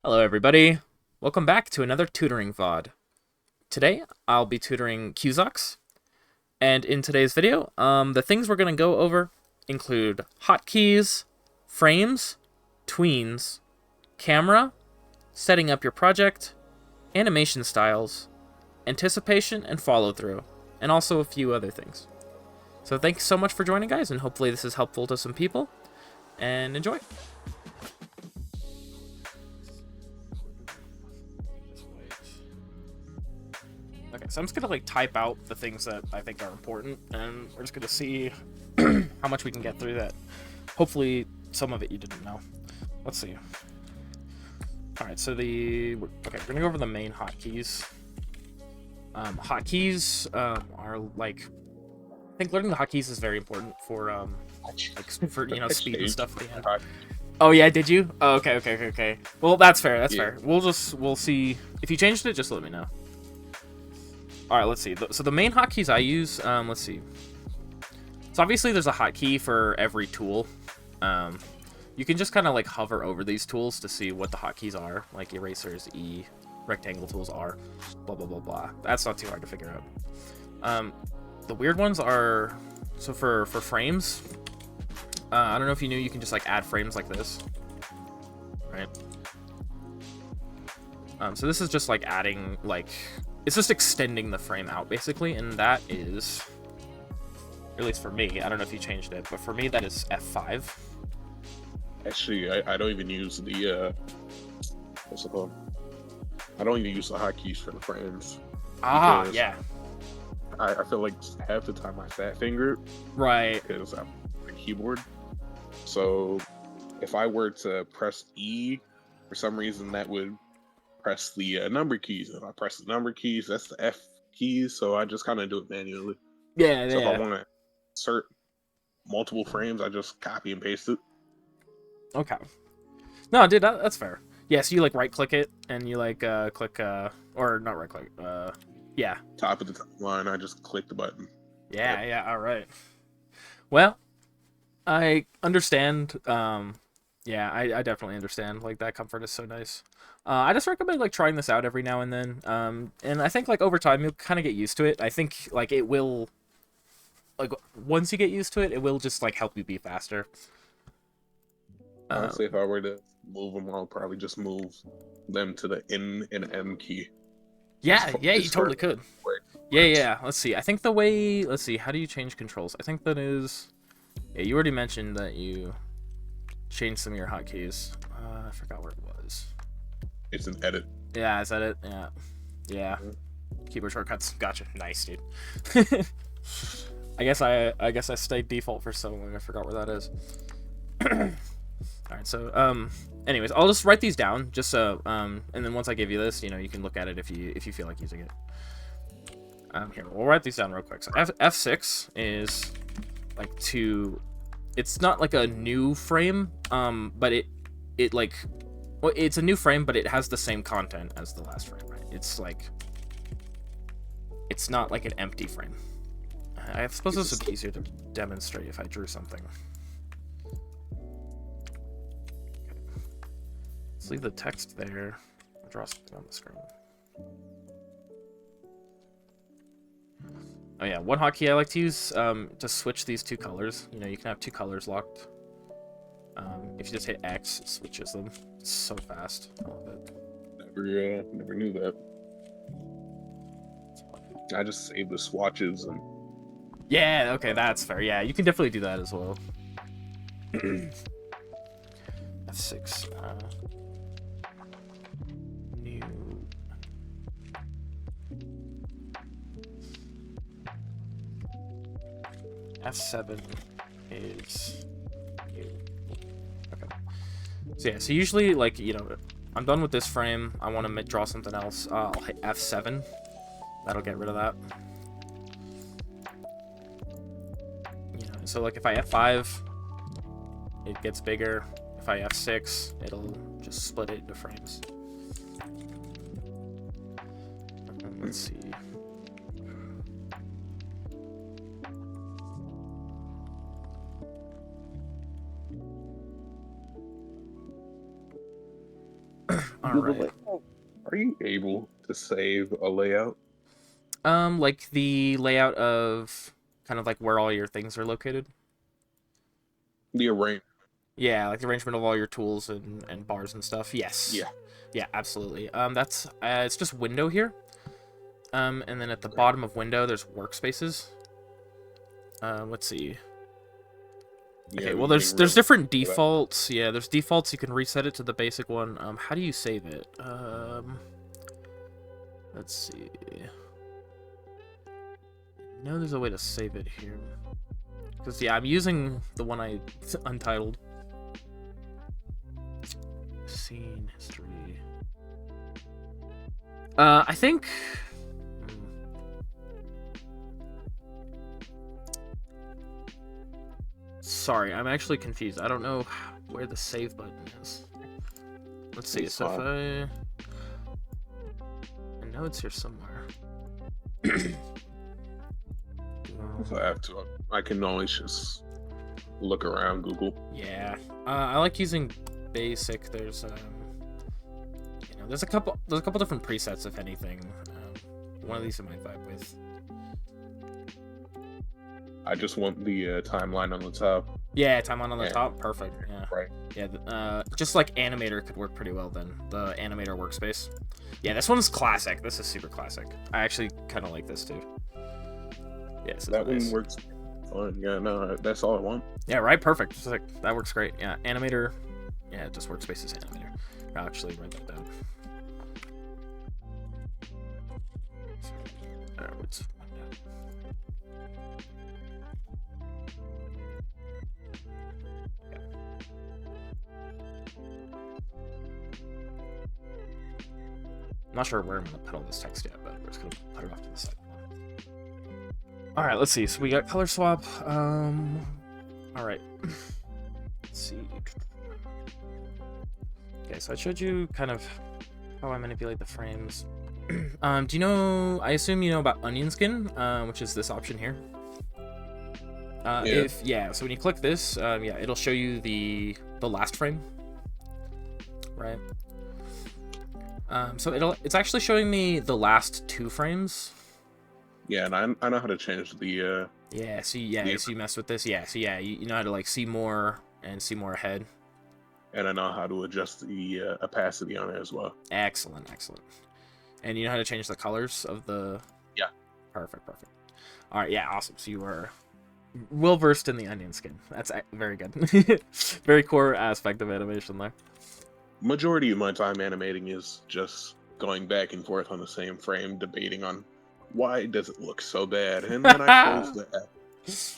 Hello everybody, welcome back to another tutoring VOD. Today I'll be tutoring Cusack's, and in today's video, the things we're going to go over include hotkeys, frames, tweens, camera, setting up your project, animation styles, anticipation and follow-through, and also a few other things. So thanks so much for joining, guys, and hopefully this is helpful to some people, and enjoy! Okay, so I'm just gonna type out the things that I think are important, and we're just gonna see how much we can get through that. Hopefully, some of it you didn't know. Let's see. All right, so we're gonna go over the main hotkeys. Hotkeys are I think learning the hotkeys is very important for for speed and stuff at the end. Oh yeah, did you? Oh, okay. Well, that's fair. That's fair. We'll see if you changed it. Just let me know. All right, let's see. So the main hotkeys I use, let's see. So obviously there's a hotkey for every tool. You can just kind of hover over these tools to see what the hotkeys are, like erasers, E, rectangle tools are, blah, blah, blah, blah. That's not too hard to figure out. The weird ones are, so for frames, I don't know if you knew you can just add frames like this, right? So this is just adding it's just extending the frame out, basically, and that is, at least for me, I don't know if you changed it, but for me, that is F5. Actually, I don't even use the, what's it called? I don't even use the hotkeys for the frames. Ah, yeah. I feel like half the time I fat finger it. Right. Because I'm on the keyboard. So if I were to press E, for some reason, that would press the number keys. If I press the number keys, that's the F keys. So I just kind of do it manually. Yeah, so yeah. if I want to insert multiple frames, I just copy and paste it. Okay. No, dude, that's fair. Yeah, so you right click it and you click or not right click. Yeah. Top of the timeline, I just click the button. Yeah, yeah. All right. Well, I understand. Yeah, I definitely understand. That comfort is so nice. I just recommend trying this out every now and then. And I think over time you'll kind of get used to it. I think it will, once you get used to it, it will just help you be faster. Honestly, if I were to move them, I'll probably just move them to the N and M key. Yeah, yeah, you totally could. Yeah. Let's see. I think the way. Let's see. How do you change controls? I think that is. Yeah, you already mentioned that you changed some of your hotkeys. I forgot where it was. It's an edit. Yeah, is that it? Yeah. Yeah. Keyboard shortcuts. Gotcha. Nice, dude. I guess I stayed default for so long. I forgot where that is. All right. So anyways, I'll just write these down just so and then once I give you this, you can look at it if you feel like using it. Here, we'll write these down real quick. So F6 is it's not a new frame, but well, it's a new frame, but it has the same content as the last frame, right? It's it's not an empty frame. I suppose this would be easier to demonstrate if I drew something. Okay. Let's leave the text there. I'll draw something on the screen. Oh yeah, one hotkey I like to use to switch these two colors. You can have two colors locked. If you just hit X, it switches them. It's so fast. I love it. Never knew that. I just saved the swatches and. Yeah, okay, that's fair. Yeah, you can definitely do that as well. F6. New. F7 is new. Okay. So yeah, so usually I'm done with this frame. I want to draw something else. I'll hit F7. That'll get rid of that. So if I F5, it gets bigger. If I F6, it'll just split it into frames. Let's see. All right. Are you able to save a layout? Like the layout of kind of like where all your things are located. The arrange. Yeah, like the arrangement of all your tools and bars and stuff. Yes. Yeah. Yeah, absolutely. That's it's just window here. And then at the bottom of window, there's workspaces. Let's see. Okay, well, there's different defaults. Yeah, there's defaults. You can reset it to the basic one. How do you save it? Let's see. No, there's a way to save it here. Because, yeah, I'm using the one I untitled. Scene history. I think... Sorry, I'm actually confused. I don't know where the save button is. Let's see. So if I know it's here somewhere. So I can always just look around Google. Yeah, I like using basic. There's you know, there's a couple different presets if anything. One of these I might vibe with. I just want the timeline on the top. Yeah, timeline on the top. Perfect. Yeah. Right. Yeah. Just like animator could work pretty well then. The animator workspace. Yeah, this one's classic. This is super classic. I actually kind of like this too. Yeah, so that one works fine. Yeah, no, that's all I want. Yeah, right. Perfect. Just like, that works great. Yeah, animator. Yeah, just workspace is animator. I'll actually write that down. What's I'm not sure where I'm going to put all this text yet, but we're just going to put it off to the side. Alright, let's see. So we got color swap. Alright. Let's see. Okay, so I showed you kind of how I manipulate the frames. Do you know, I assume you know about onion skin, which is this option here. So when you click this, yeah, it'll show you the last frame. Right. So it's actually showing me the last 2 frames. Yeah, and I know how to change the yeah, so you mess with this. Yeah, so yeah, you know how to like see more and see more ahead. And I know how to adjust the opacity on it as well. Excellent. And you know how to change the colors of the... Yeah. Perfect. All right, yeah, awesome. So you are well versed in the onion skin. That's very good. Very core aspect of animation there. Majority of my time animating is just going back and forth on the same frame, debating on why does it look so bad, and then I close the app.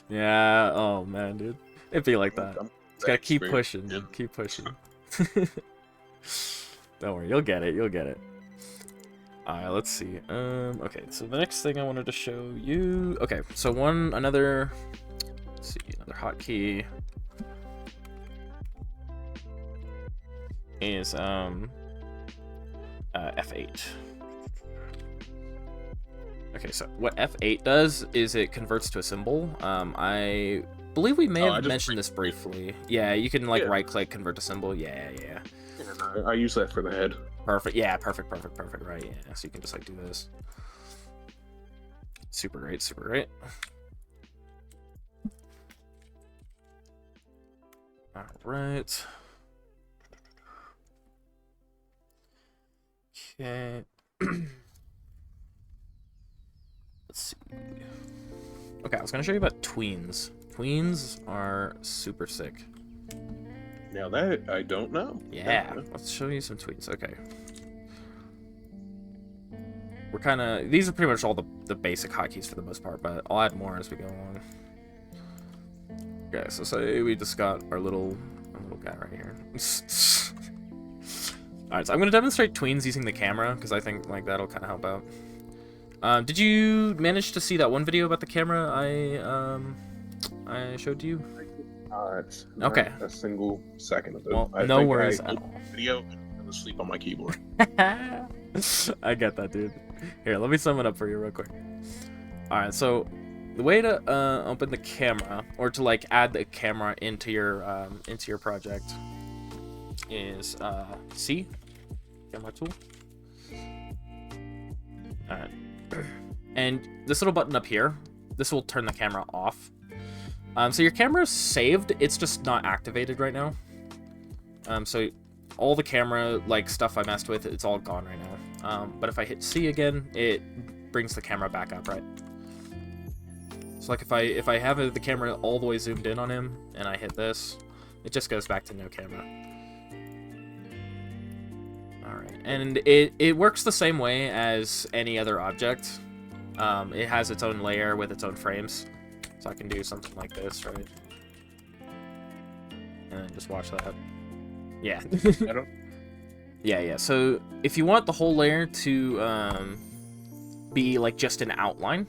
Yeah. Oh man, dude, it'd be like that. Just gotta keep pushing, dude. Keep pushing. Don't worry, you'll get it. Alright, let's see. Okay, so the next thing I wanted to show you. Okay, so another hotkey is F8. Okay, so what F8 does is it converts to a symbol. I believe we may have mentioned this briefly. Yeah, you can like right click, convert to symbol. Yeah. I use that for the head. Perfect. Yeah, perfect. Right. Yeah, so you can just like do this. Super great. All right. Okay. Let's see. Okay, I was gonna show you about tweens. Tweens are super sick. Now that I don't know. Yeah, let's show you some tweens. Okay. These are pretty much all the basic hotkeys for the most part, but I'll add more as we go along. Okay, so say we just got our little guy right here. Alright, so I'm gonna demonstrate tweens using the camera, because I think like that'll kind of help out. Did you manage to see that one video about the camera I showed you? It's okay. A single second of it. Well, no worries. Video and asleep on my keyboard. I get that, dude. Here, let me sum it up for you real quick. Alright, so the way to open the camera, or to like add the camera into your project, is C, Camera tool. Alright. And this little button up here, this will turn the camera off. So your camera's saved, it's just not activated right now. So all the camera like stuff I messed with, it's all gone right now. But if I hit C again, it brings the camera back up, right? So like if I have the camera all the way zoomed in on him and I hit this, it just goes back to no camera. Alright, and it works the same way as any other object. It has its own layer with its own frames. So I can do something like this, right? And then just watch that. Yeah. Yeah. So if you want the whole layer to be like just an outline,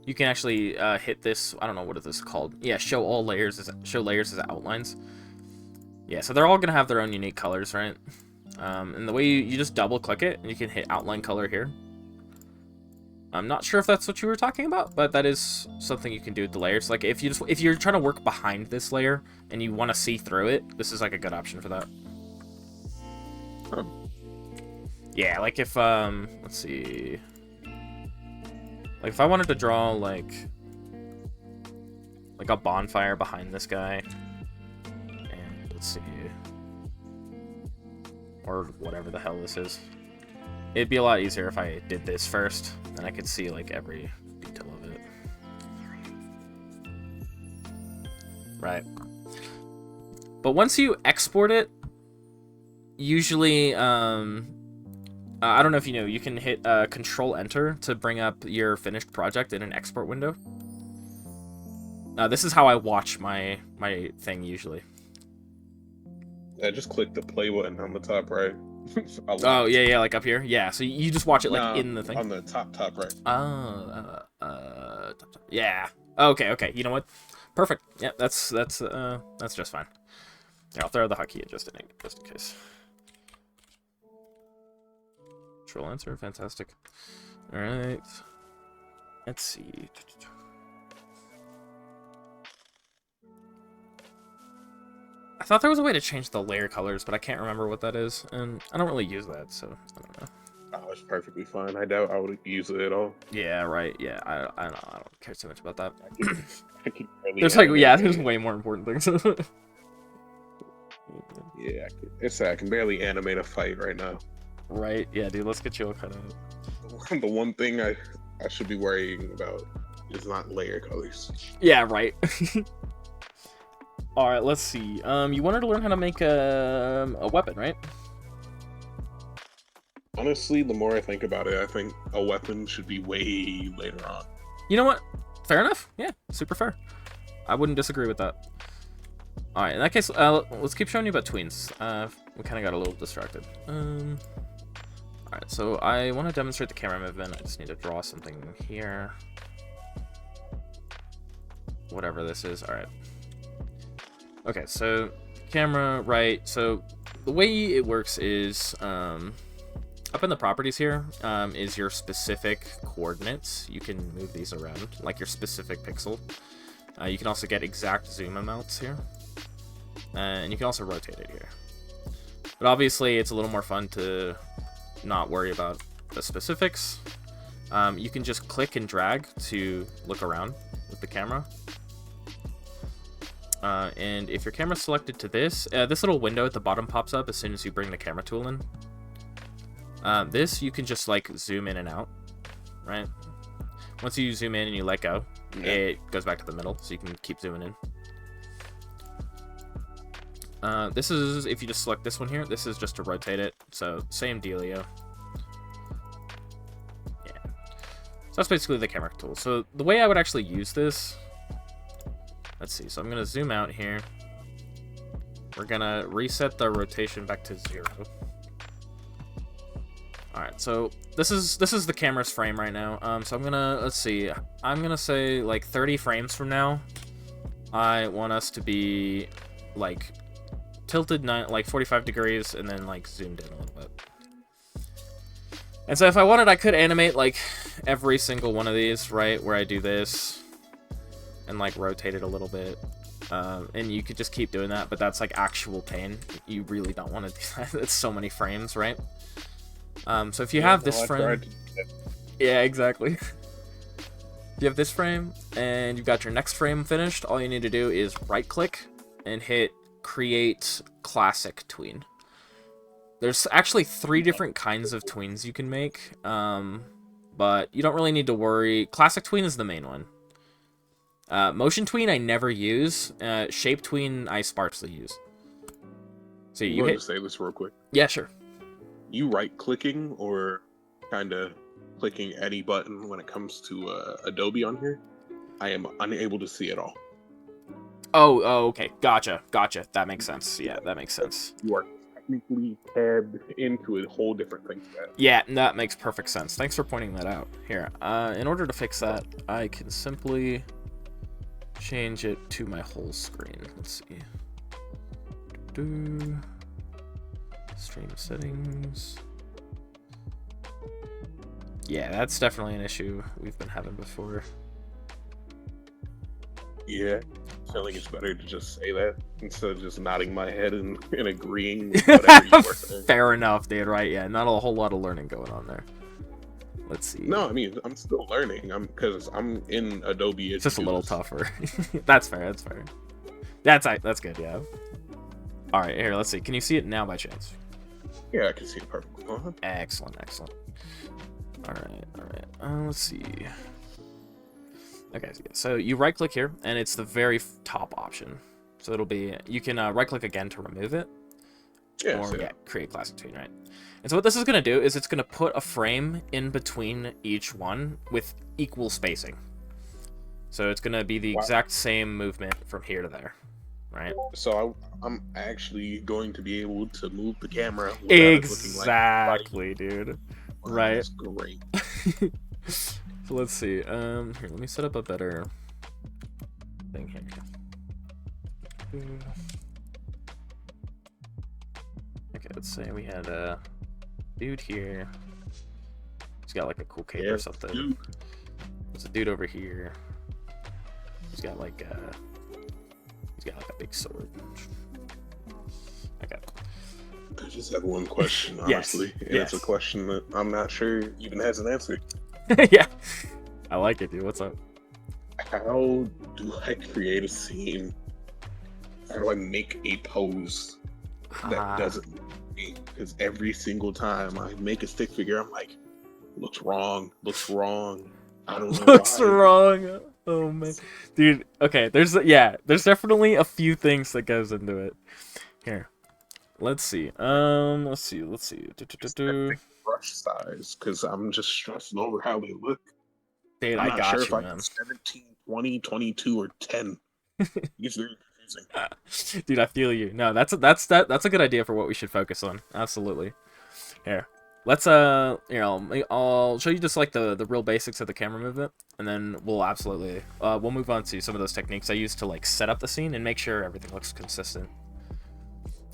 you can actually hit this. I don't know what is this called. Yeah, show layers as outlines. Yeah, so they're all gonna have their own unique colors, right? And the way you just double click it, and you can hit outline color here. I'm not sure if that's what you were talking about, but that is something you can do with the layers. Like if you're trying to work behind this layer and you want to see through it, this is like a good option for that. Yeah, like if let's see, like if I wanted to draw like a bonfire behind this guy, and let's see, or whatever the hell this is. It'd be a lot easier if I did this first, and I could see like every detail of it. Right. But once you export it, usually, I don't know if you know, you can hit Control-Enter to bring up your finished project in an export window. This is how I watch my thing usually. Yeah, just click the play button on the top right. Oh, yeah, like up here? Yeah, so you just watch it like in the thing? On the top right. Yeah. Okay, you know what? Perfect. Yeah, that's just fine. Yeah, I'll throw the hotkey just in case. Control answer, fantastic. Alright. Let's see. I thought there was a way to change the layer colors, but I can't remember what that is, and I don't really use that, so I don't know. Oh, it's perfectly fine. I doubt I would use it at all. Yeah, right. Yeah, I don't care too much about that. There's there's way more important things. Yeah, I can barely animate a fight right now. Right? Yeah, dude. Let's get you all kind of. The one thing I should be worrying about is not layer colors. Yeah, right. All right, let's see. You wanted to learn how to make a weapon, right? Honestly, the more I think about it, I think a weapon should be way later on. You know what? Fair enough. Yeah, super fair. I wouldn't disagree with that. All right, in that case, let's keep showing you about tweens. We kind of got a little distracted. All right, so I want to demonstrate the camera movement. I just need to draw something here. Whatever this is. All right. Okay, so camera, right. So the way it works is up in the properties here is your specific coordinates. You can move these around, like your specific pixel. You can also get exact zoom amounts here. And you can also rotate it here. But obviously, it's a little more fun to not worry about the specifics. You can just click and drag to look around with the camera. And if your camera's selected to this little window at the bottom pops up as soon as you bring the camera tool in. This, you can just like zoom in and out, right? Once you zoom in and you let go, it goes back to the middle, so you can keep zooming in. This is, if you just select this one here, this is just to rotate it, so same dealio. Yeah. So that's basically the camera tool. So the way I would actually use this, let's see, so I'm gonna zoom out here. We're gonna reset the rotation back to 0. Alright, so this is the camera's frame right now. So I'm gonna, let's see, I'm gonna say like 30 frames from now, I want us to be like tilted like 45 degrees and then like zoomed in a little bit. And so if I wanted, I could animate like every single one of these, right, where I do this and like rotate it a little bit. And you could just keep doing that, but that's like actual pain. You really don't want to do that. It's so many frames, right? So if you have this I frame, tried to- yeah, exactly. You have this frame, and you've got your next frame finished. All you need to do is right-click and hit Create Classic Tween. There's actually 3 different kinds of tweens you can make, but you don't really need to worry. Classic tween is the main one. Motion tween I never use. Shape tween I sparsely use. So I'm going to say this real quick. Yeah, sure. You right-clicking or kind of clicking any button when it comes to Adobe on here, I am unable to see it all. Oh, okay. Gotcha. That makes sense. Yeah, that makes sense. You are technically tabbed into a whole different thing. Yeah, that makes perfect sense. Thanks for pointing that out. Here, in order to fix that, I can simply change it to my whole screen. Let's see. Stream settings. Yeah, that's definitely an issue we've been having before. Yeah, I feel like it's better to just say that instead of just nodding my head and agreeing with whatever you were saying. Fair enough, dude, right? Yeah, not a whole lot of learning going on there. Let's see. No, I mean, I'm still learning. Because I'm in Adobe. It's just a little tougher. That's fair, That's good, yeah. Alright, here, let's see. Can you see it now by chance? Yeah, I can see it perfectly. Excellent. Alright. Let's see. Okay, so you right click here, and it's the very top option. So it'll be, you can right click again to remove it. Yeah, or create classic tween, right? And so what this is going to do is it's going to put a frame in between each one with equal spacing. So it's going to be the exact same movement from here to there, right? So I'm actually going to be able to move the camera. Exactly, like dude. Right. That's great. So let's see. Here, let me set up a better thing here. Okay, let's say we had a dude here. He's got like a cool cape or something. Dude. There's a dude over here. He's got like a big sword. Okay. I just have one question, honestly. Yes. It's a question that I'm not sure even has an answer. Yeah. I like it, dude. What's up? How do I create a scene? How do I make a pose that doesn't look me? Because every single time I make a stick figure, I'm like, looks wrong. I don't know looks why. wrong. Oh man, dude. Okay, there's definitely a few things that goes into it. Here, let's see. Let's see. Brush size, because I'm just stressing over how they look. Dude, I'm I not got sure you, if I man. 17, 20, 22, or 10. It's very confusing. Dude, I feel you. No, that's a good idea for what we should focus on. Absolutely. Here, let's I'll show you just like the real basics of the camera movement, and then we'll move on to some of those techniques I use to like set up the scene and make sure everything looks consistent.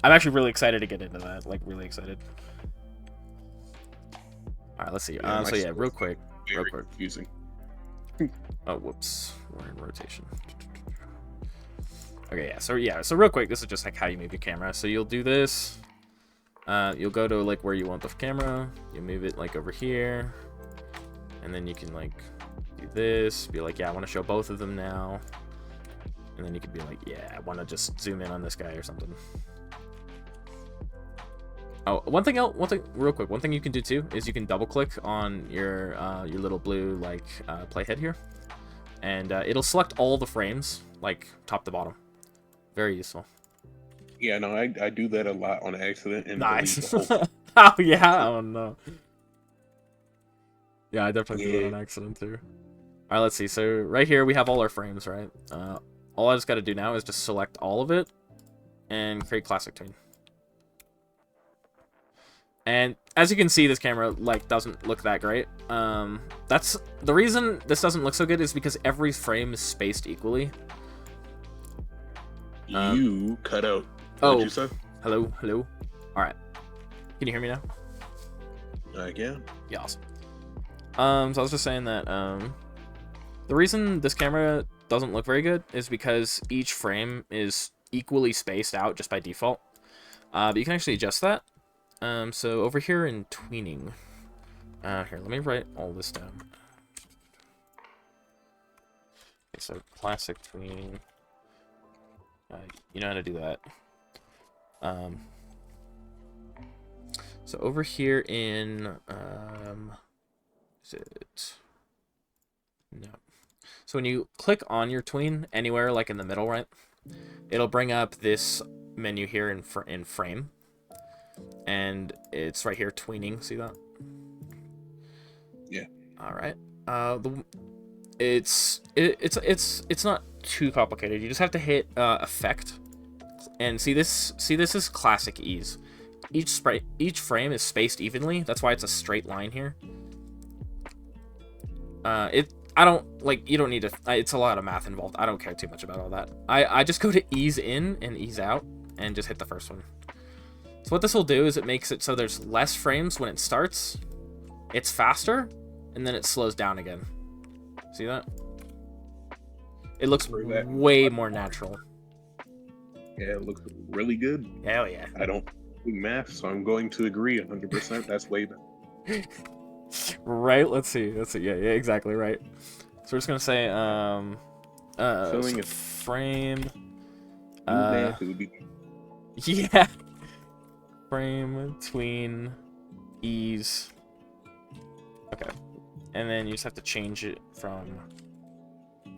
I'm actually really excited to get into that. Like really excited. All right, let's see. So yeah, real quick. Confusing. Oh, whoops. We're in rotation. Okay, so real quick, this is just like how you move your camera. So you'll do this. You'll go to like where you want the camera. You move it like over here, and then you can like do this. Be like, yeah, I want to show both of them now. And then you could be like, yeah, I want to just zoom in on this guy or something. Oh, one thing real quick. One thing you can do too is you can double click on your little blue like playhead here, and it'll select all the frames like top to bottom. Very useful. Yeah, no, I do that a lot on accident. And nice. Oh yeah. Oh no. Yeah, I definitely do that on accident too. All right, let's see. So right here we have all our frames, right? All I just got to do now is just select all of it and create classic tween. And as you can see, this camera like doesn't look that great. That's the reason this doesn't look so good is because every frame is spaced equally. You cut out. What did you say? Hello. All right. Can you hear me now? I can. Yeah, awesome. So I was just saying that the reason this camera doesn't look very good is because each frame is equally spaced out just by default. But you can actually adjust that. So over here in tweening, here, let me write all this down. Okay, so classic tweening. You know how to do that. So over here in, is it? No. So when you click on your tween anywhere, like in the middle, right, it'll bring up this menu here in frame, and it's right here, tweening. See that? Yeah. All right. It's not too complicated. You just have to hit effect, and see this is classic ease. Each frame is spaced evenly. That's why it's a straight line here. I don't like, you don't need to, it's a lot of math involved. I don't care too much about all that. I just go to ease in and ease out and just hit the first one. So what this will do is it makes it so there's less frames when it starts, it's faster, and then it slows down again. See that? It looks way more natural. Yeah, it looks really good. Hell yeah. I don't do math, so I'm going to agree 100%. That's way better. Right, let's see. Yeah, exactly right. So we're just gonna say Filling a frame. math, it would be... Yeah. Frame, tween, ease. Okay. And then you just have to change it from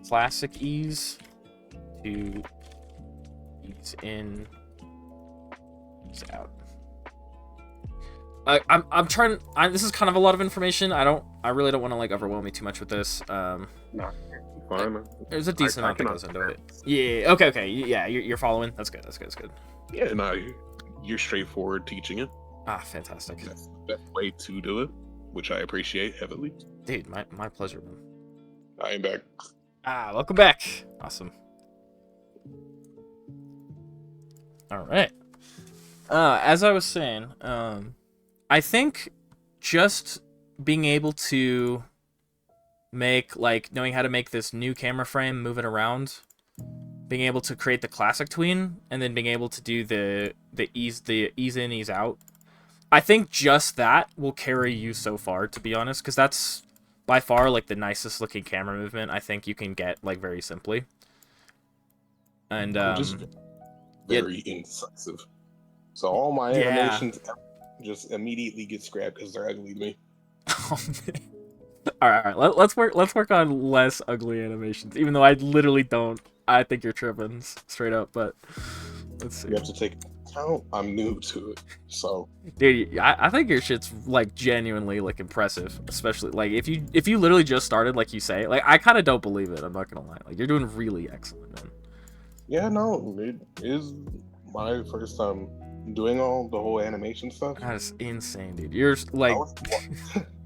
classic ease to ease in, ease out. I'm trying. This is kind of a lot of information. I really don't want to like overwhelm you too much with this. No, fine. There's a decent amount that goes into it. Yeah. Okay. Yeah. You're following. That's good. That's good. Yeah. No, you're straightforward teaching it. Ah, fantastic. That's the best way to do it, which I appreciate heavily. Dude, my pleasure, man. I am back. Welcome back. Awesome. All right. As I was saying, I think just being able to make, like, knowing how to make this new camera frame, move it around, being able to create the classic tween, and then being able to do the ease in, ease out. I think just that will carry you so far, to be honest, because that's by far like the nicest looking camera movement I think you can get, like, very simply. And just very incisive. So all my animations just immediately get scrapped because they're ugly to me. all right. Let's work on less ugly animations. Even though I literally don't. I think you're tripping straight up. But let's see. You have to take account. I'm new to it, so. Dude, I think your shit's like genuinely like impressive. Especially like if you literally just started, like you say. Like I kind of don't believe it. I'm not gonna lie. Like you're doing really excellent, man. Yeah, no, it is my first time doing all the whole animation stuff. That is insane, dude. You're like, I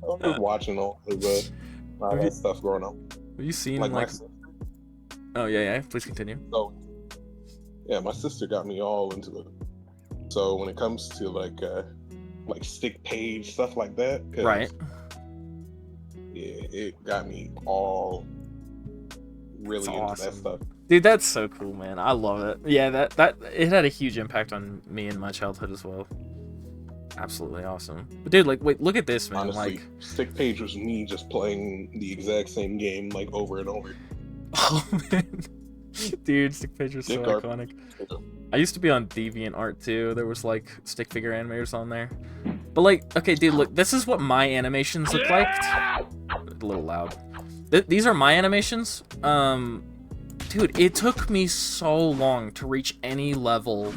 was watching all the that stuff growing up. Have you seen like? Oh yeah. Please continue. So, yeah, my sister got me all into it. So when it comes to like stick page stuff like that, right? Yeah, it got me all really into that stuff. Dude, that's so cool, man. I love it. Yeah, that it had a huge impact on me in my childhood as well. Absolutely awesome. But dude, like, wait, look at this, man. Honestly, like, stick page was me just playing the exact same game like over and over. Oh man, dude, stick page was so iconic. I used to be on DeviantArt too. There was like Stickfigure animators on there. But like, okay, dude, look, this is what my animations look like. A little loud. These are my animations. Dude, it took me so long to reach any level.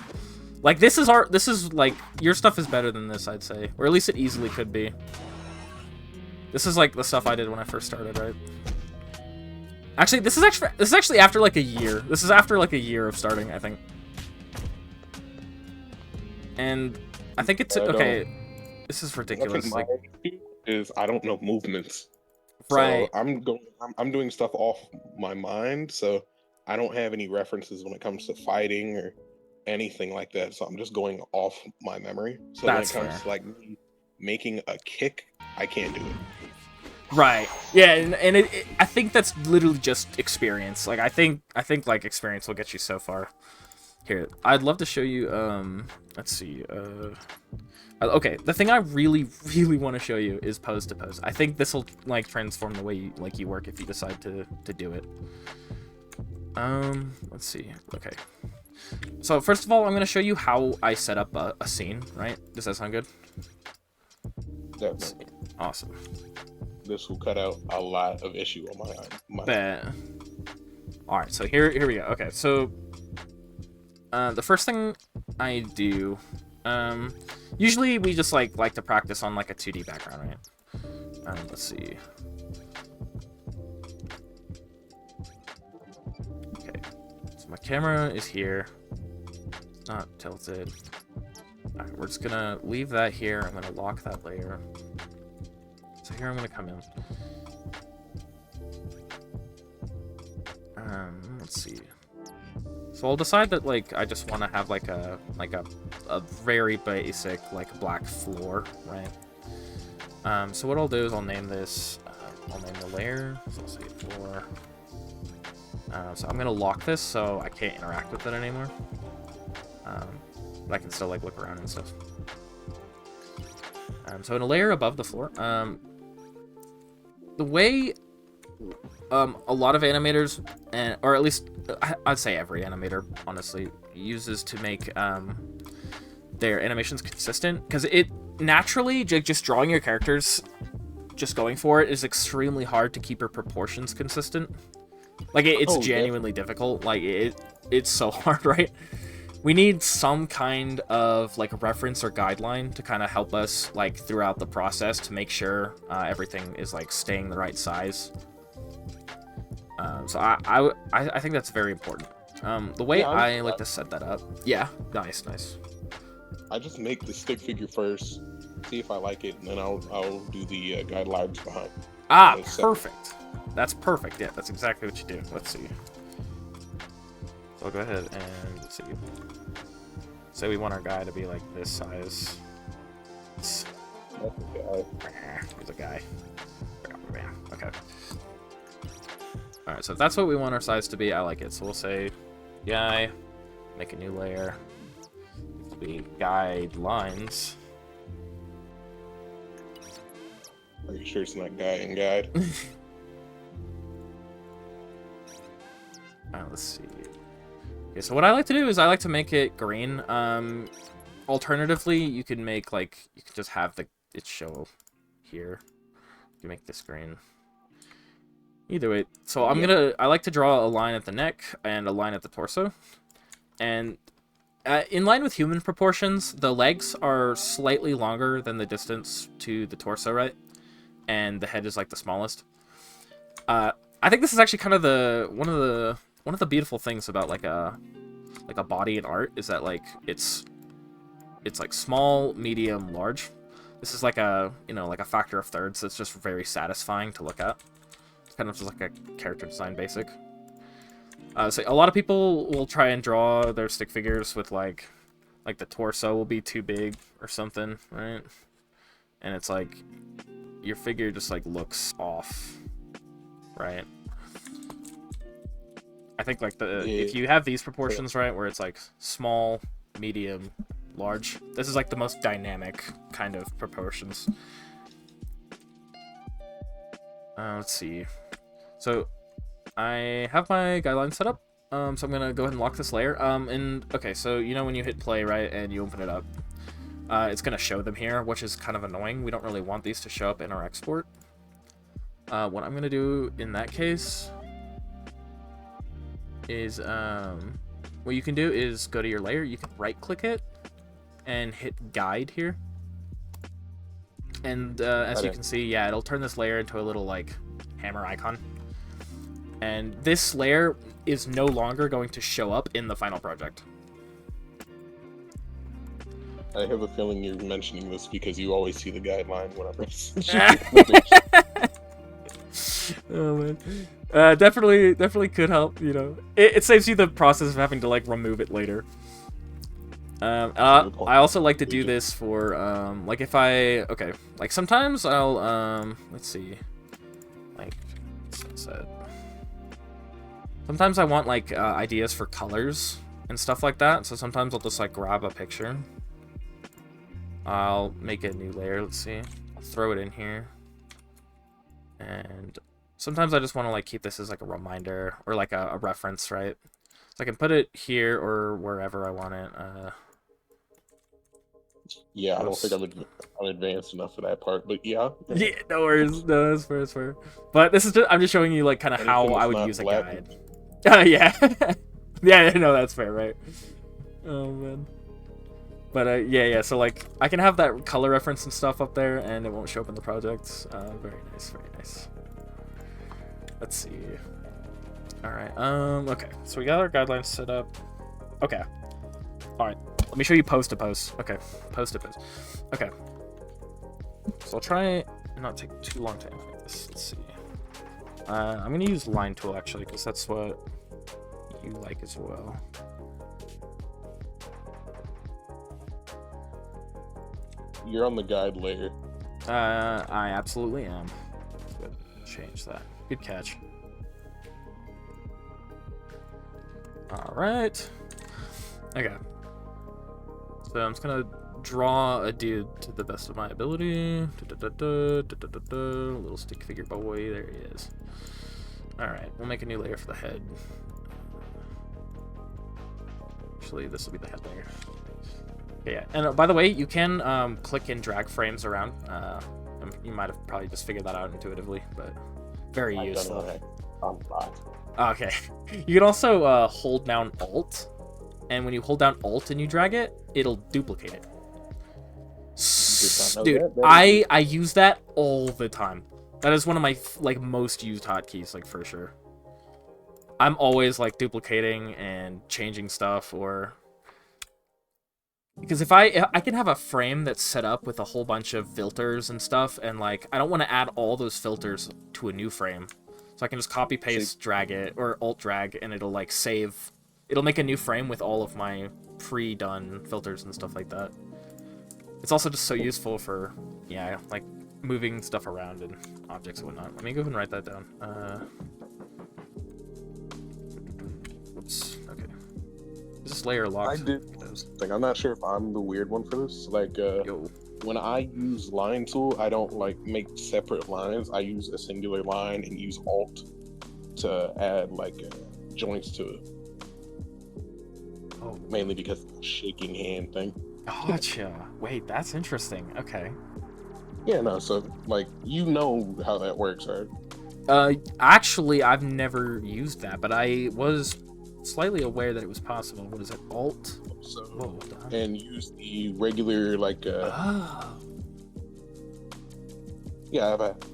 Like, this is like, your stuff is better than this, I'd say. Or at least it easily could be. This is like the stuff I did when I first started, right? Actually, this is actually after like a year. This is after like a year of starting, I think. And I think it's okay. This is ridiculous. Like, is I don't know movements. Right. So I'm doing stuff off my mind, so I don't have any references when it comes to fighting or anything like that. So I'm just going off my memory. So that's when it comes to like me making a kick, I can't do it. Right. Yeah, and it I think that's literally just experience. Like I think like experience will get you so far. Here, I'd love to show you let's see. Okay, the thing I really, really want to show you is pose to pose. I think this will like transform the way you work if you decide to do it. Let's see. Okay. So first of all, I'm gonna show you how I set up a scene. Right? Does that sound good? Definitely. Awesome. This will cut out a lot of issue on my Bet. All right. So here we go. Okay. So the first thing I do. Usually we just like to practice on like a 2D background, right? Let's see. Okay, so my camera is here, not tilted. All right, we're just gonna leave that here. I'm gonna lock that layer. So here I'm gonna come in. Let's see. So I'll decide that like I just want to have like a very basic like black floor, right? So what I'll do is I'll name this. I'll name the layer. So I'll say floor. So I'm gonna lock this so I can't interact with it anymore. But I can still like look around and stuff. So in a layer above the floor, the way a lot of animators, or at least I'd say every animator, honestly, uses to make their animations consistent, because it naturally, just drawing your characters, just going for it, is extremely hard to keep your proportions consistent. Like, it's genuinely difficult. Like, it's so hard, right? We need some kind of, like, reference or guideline to kind of help us, like, throughout the process to make sure everything is, like, staying the right size. So I think that's very important. The way I like to set that up... Yeah, nice. I just make the stick figure first, see if I like it, and then I'll do the guidelines behind. Ah, perfect. That's perfect. Yeah, that's exactly what you do. Let's see. So I'll go ahead and let's see. Say we want our guy to be like this size. That's a guy. There's a guy. Okay. Alright, so if that's what we want our size to be, I like it. So we'll say guy, make a new layer. It'll be guidelines. Are you sure it's not guy and guide? Let's see. Okay, so what I like to do is I like to make it green. Alternatively, you can make you can just have it show here. You can make this green. Either way, so I like to draw a line at the neck and a line at the torso. And in line with human proportions, the legs are slightly longer than the distance to the torso, right? And the head is like the smallest. I think this is actually kind of one of the beautiful things about like a body in art is that like it's like small, medium, large. This is like a like a factor of thirds. So it's just very satisfying to look at. It's kind of just like a character design basic. So a lot of people will try and draw their stick figures with like the torso will be too big or something, right? And it's like your figure just like looks off, right? I think like if you have these proportions, right, where it's like small, medium, large, this is like the most dynamic kind of proportions. Let's see. So I have my guideline set up. So I'm gonna go ahead and lock this layer. And okay, so when you hit play, right, and you open it up, it's gonna show them here, which is kind of annoying. We don't really want these to show up in our export. What I'm gonna do in that case is what you can do is go to your layer. You can right click it and hit guide here. And as you can see, yeah, it'll turn this layer into a little like hammer icon. And this layer is no longer going to show up in the final project. I have a feeling you're mentioning this because you always see the guideline when I press. Oh man, definitely could help. It saves you the process of having to like remove it later. I also like to do this for like if like sometimes I'll let's see, like sunset. Sometimes I want like ideas for colors and stuff like that. So sometimes I'll just like grab a picture I'll make a new layer. Let's see. I'll throw it in here. And sometimes I just want to like keep this as like a reminder or like a reference, right? So I can put it here or wherever I want it. Yeah, I don't think I'm advanced enough for that part, but yeah. Yeah, no worries. No, it's fair, it's fair. But this is I'm just showing you like kind of how I would use a guide. Yeah. Yeah, no, that's fair, right? Oh man. But yeah. So like I can have that color reference and stuff up there, and it won't show up in the project. Very nice, very nice. Let's see. All right. Okay. So we got our guidelines set up. Okay. All right. Let me show you post to post. Okay. Post to post. Okay. So I'll try and not take too long to animate this. Let's see. I'm gonna use line tool actually because that's what you like as well. You're on the guide layer. I absolutely am. Let's change that. Good catch. All right. Okay. So I'm just gonna draw a dude to the best of my ability. Little stick figure boy. There he is. All right. We'll make a new layer for the head. Actually, this will be the head layer. Okay, yeah. And by the way, you can click and drag frames around. You might have probably just figured that out intuitively, but very useful. Okay. You can also hold down Alt, and when you hold down Alt and you drag it, it'll duplicate it. Dude, I use that all the time. That is one of my like most used hotkeys, like for sure. I'm always like duplicating and changing stuff, or because if I can have a frame that's set up with a whole bunch of filters and stuff, and like I don't want to add all those filters to a new frame, so I can just copy paste, drag it, or alt drag, and it'll like save. It'll make a new frame with all of my pre-done filters and stuff like that. It's also just so useful for like moving stuff around and objects and whatnot. Let me go ahead and write that down. Oops. Okay. Is this layer locked? I did. Like, I'm not sure if I'm the weird one for this. Like, when I use line tool, I don't like make separate lines. I use a singular line and use Alt to add like joints to it. Oh. Mainly because of the shaking hand thing. Gotcha. Wait, that's interesting. Okay. Yeah, no. So like, you know how that works, right? Actually, I've never used that, but I was slightly aware that it was possible. What is it? Alt? So, whoa, and use the regular, like, yeah,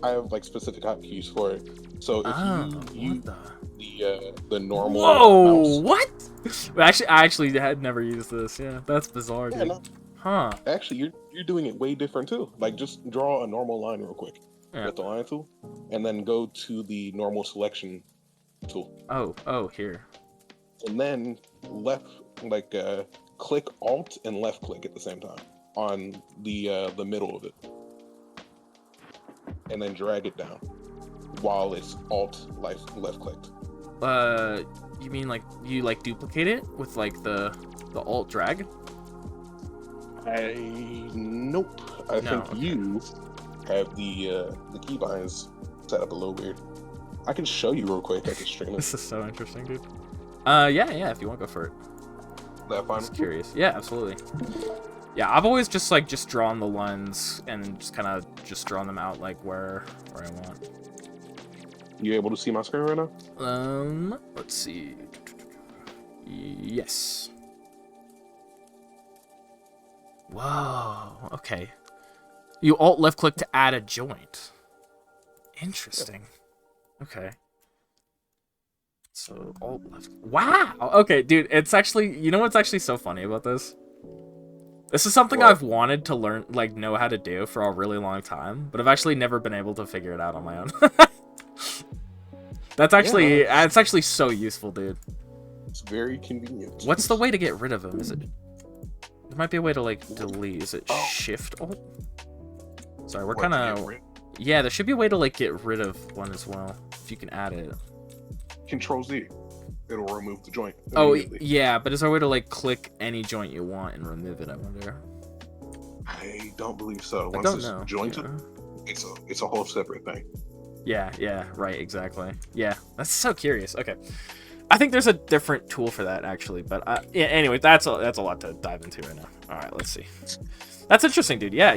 I have like specific hotkeys for it. So if you use the normal mouse. What? I actually had never used this. Yeah, that's bizarre, dude. No. Huh. Actually, you're doing it way different too. Like, just draw a normal line real quick with the line tool, and then go to the normal selection tool. Oh, here. And then click Alt and left click at the same time on the middle of it, and then drag it down while it's Alt left clicked. You mean like you like duplicate it with like the Alt drag? Nope. I think you have the keybinds set up a little weird. I can show you real quick. I can stream it. This is so interesting, dude. Yeah. If you want, go for it. That fine? Just curious. Yeah, absolutely. Yeah, I've always just drawn the lines and just kind of just drawn them out like where I want. You able to see my screen right now? Let's see. Yes. Whoa. Okay. You alt left click to add a joint. Interesting. Okay. So alt left. Wow. Okay, dude. It's actually. You know what's actually so funny about this? This is something I've wanted to learn, like, know how to do for a really long time, but I've actually never been able to figure it out on my own. That's actually, it's actually so useful, dude. It's very convenient. What's the way to get rid of them? Is it? There might be a way to like delete. Is it Shift Alt? Sorry, we're kind of. Yeah, there should be a way to like get rid of one as well. If you can add it. Control Z. It'll remove the joint. Oh yeah, but is there a way to like click any joint you want and remove it? I wonder. I don't believe so. I Once don't it's know. jointed, Yeah. it's a whole separate thing. Yeah, right, exactly. Yeah, that's so curious. Okay. I think there's a different tool for that, actually, but yeah, anyway, that's a lot to dive into right now. All right, let's see. That's interesting, dude. Yeah,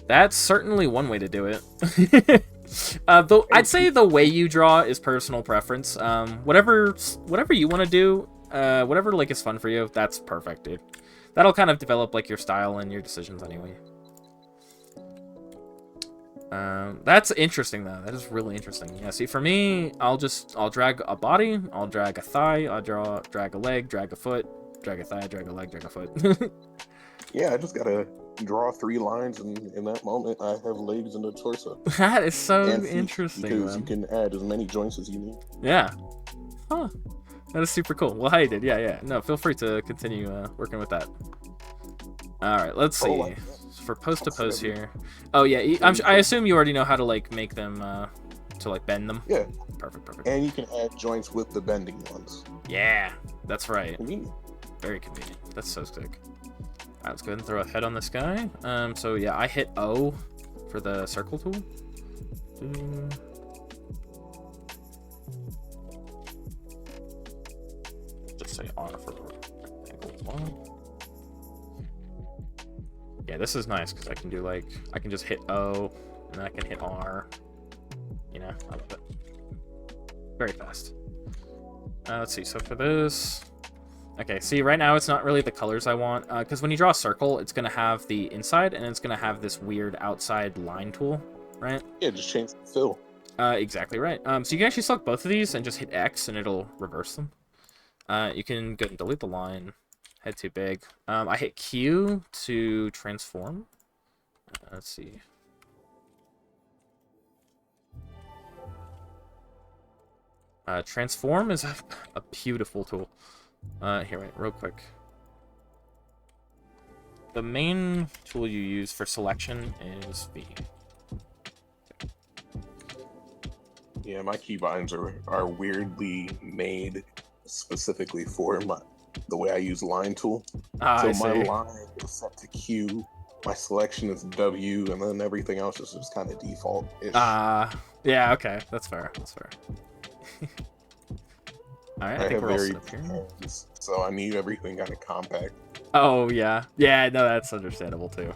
that's certainly one way to do it. Though I'd say the way you draw is personal preference. Whatever you want to do, whatever like is fun for you, that's perfect, dude. That'll kind of develop like your style and your decisions anyway. That's interesting though. That is really interesting. Yeah. See, for me, I'll drag a body, I'll drag a thigh, drag a leg, drag a foot, drag a thigh, drag a leg, drag a foot. Yeah, I just gotta draw 3 lines, and in that moment, I have legs and a torso. That is so And feet, interesting, because man. you can add as many joints as you need. Yeah. Huh. That is super cool. Well, hi, dude. Yeah. No, feel free to continue working with that. All right, let's see. For post to pose here. Oh yeah, I assume you already know how to like make them to like bend them. Yeah. Perfect. And you can add joints with the bending ones. Yeah, that's right. Convenient. Very convenient. That's so sick. Alright, let's go ahead and throw a head on this guy. So yeah, I hit O for the circle tool. Just say R for angle 1. Yeah, this is nice because I can do like I can just hit O and then I can hit R. You know, I love it. Very fast. Let's see. So for this, okay. See, right now it's not really the colors I want because when you draw a circle, it's gonna have the inside and it's gonna have this weird outside line tool, right? Yeah, just change the fill. Exactly right. So you can actually select both of these and just hit X and it'll reverse them. You can go and delete the line. Head too big. I hit Q to transform. Let's see. Transform is a beautiful tool. Here, wait, real quick. The main tool you use for selection is V. Yeah, my keybinds are weirdly made specifically for the way I use line tool. So my line is set to Q, my selection is W, and then everything else is just kind of default-ish. Yeah, okay, that's fair. All right, I think we're all set up here. Hands, so I need everything kind of compact. Oh yeah, no, that's understandable too.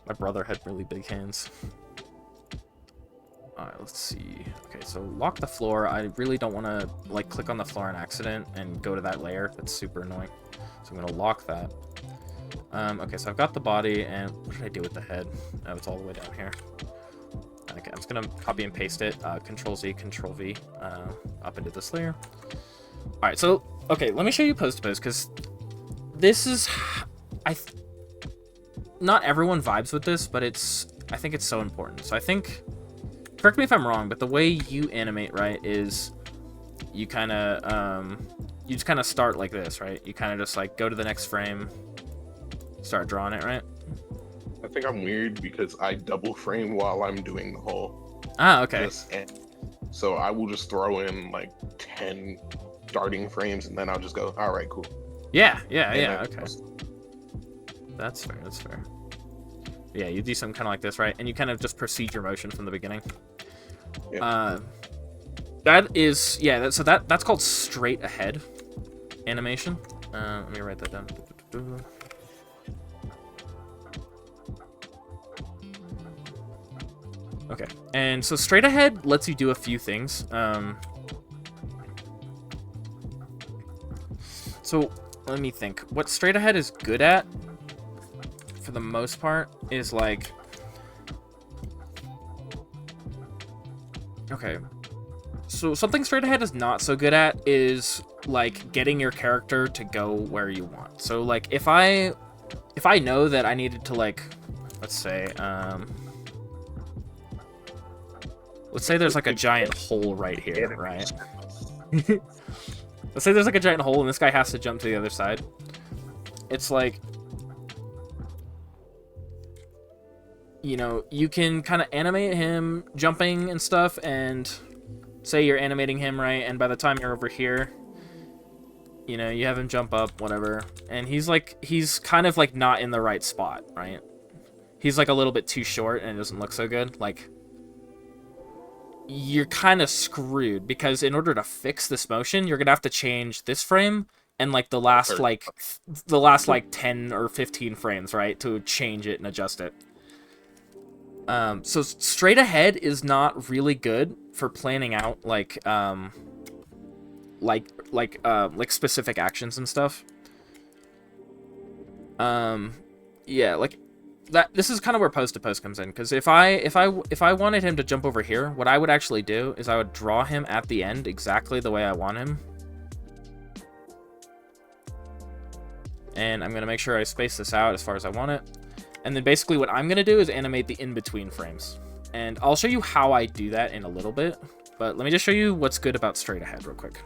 My brother had really big hands. All right, let's see. Okay, so lock the floor. I really don't want to like click on the floor on accident and go to that layer. That's super annoying. So I'm gonna lock that. Okay, so I've got the body, and what did I do with the head? Oh, it's all the way down here. Okay, I'm just gonna copy and paste it. Control Z, Control V, up into this layer. All right, so okay, let me show you pose to pose because this is not everyone vibes with this, but I think it's so important. So I think. Correct me if I'm wrong, but the way you animate, right, is you kind of just kind of start like this, right? You kind of just like go to the next frame, start drawing it, right? I think I'm weird because I double frame while I'm doing the whole. Okay. So I will just throw in like 10 starting frames, and then I'll just go, all right, cool. Yeah. Okay. That's fair. Yeah, you do something kind of like this, right? And you kind of just proceed your motion from the beginning. Yeah. That is, yeah, that's called straight ahead animation. Let me write that down. Okay, and so straight ahead lets you do a few things. So let me think. What straight ahead is good at, for the most part, is like... Okay. So something straight ahead is not so good at is like getting your character to go where you want. So like if I know that I needed to like, let's say there's like a giant hole right here, right? Let's say there's like a giant hole and this guy has to jump to the other side. It's like, you know, you can kind of animate him jumping and stuff, and say you're animating him, right? And by the time you're over here, You know, you have him jump up, whatever, and he's kind of like not in the right spot, right? He's like a little bit too short and it doesn't look so good. Like, you're kind of screwed because in order to fix this motion, you're gonna have to change this frame and like the last like 10 or 15 frames, right, to change it and adjust it. So straight ahead is not really good for planning out like specific actions and stuff. Yeah, like that. This is kind of where post to post comes in, because if I wanted him to jump over here, what I would actually do is I would draw him at the end exactly the way I want him, and I'm gonna make sure I space this out as far as I want it, and then basically what I'm gonna do is animate the in between frames, and I'll show you how I do that in a little bit. But let me just show you what's good about straight ahead real quick.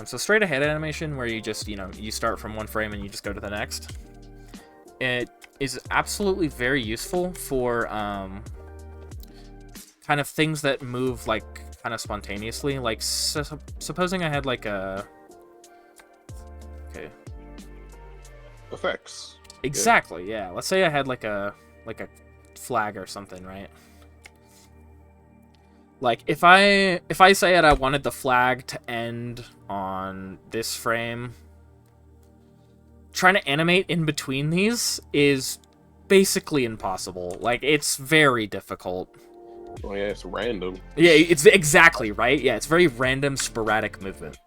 So straight ahead animation, where you just, you know, you start from one frame and you just go to the next. It is absolutely very useful for kind of things that move like kind of spontaneously. Like supposing I had like a effects. Exactly, yeah. Let's say I had like a flag or something, right? Like if I say that I wanted the flag to end on this frame, trying to animate in between these is basically impossible. Like, it's very difficult. Oh yeah, it's random. Yeah, it's exactly right. Yeah, it's very random, sporadic movement,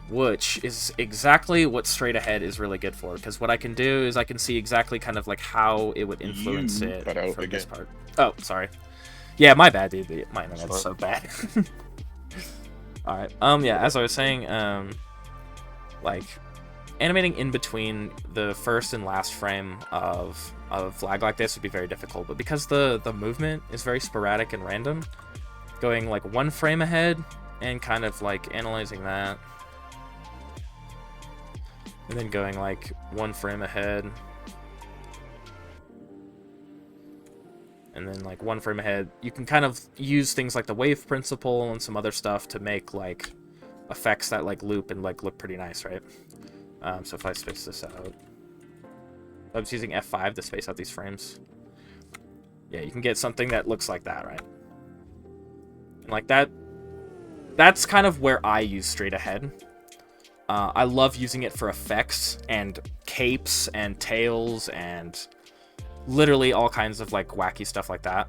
which is exactly what straight ahead is really good for. Because what I can do is I can see exactly kind of like how it would influence it from this part. Oh, sorry. Yeah, my bad, dude. My internet's so bad. All right. Yeah, as I was saying, like animating in between the first and last frame of a flag like this would be very difficult. But because the movement is very sporadic and random, going like one frame ahead and kind of like analyzing that, and then going like one frame ahead, and then like one frame ahead, you can kind of use things like the wave principle and some other stuff to make like effects that like loop and like look pretty nice, right? So if I space this out, I was using F5 to space out these frames. Yeah, you can get something that looks like that, right? And like that's kind of where I use straight ahead. I love using it for effects and capes and tails and literally all kinds of like wacky stuff like that.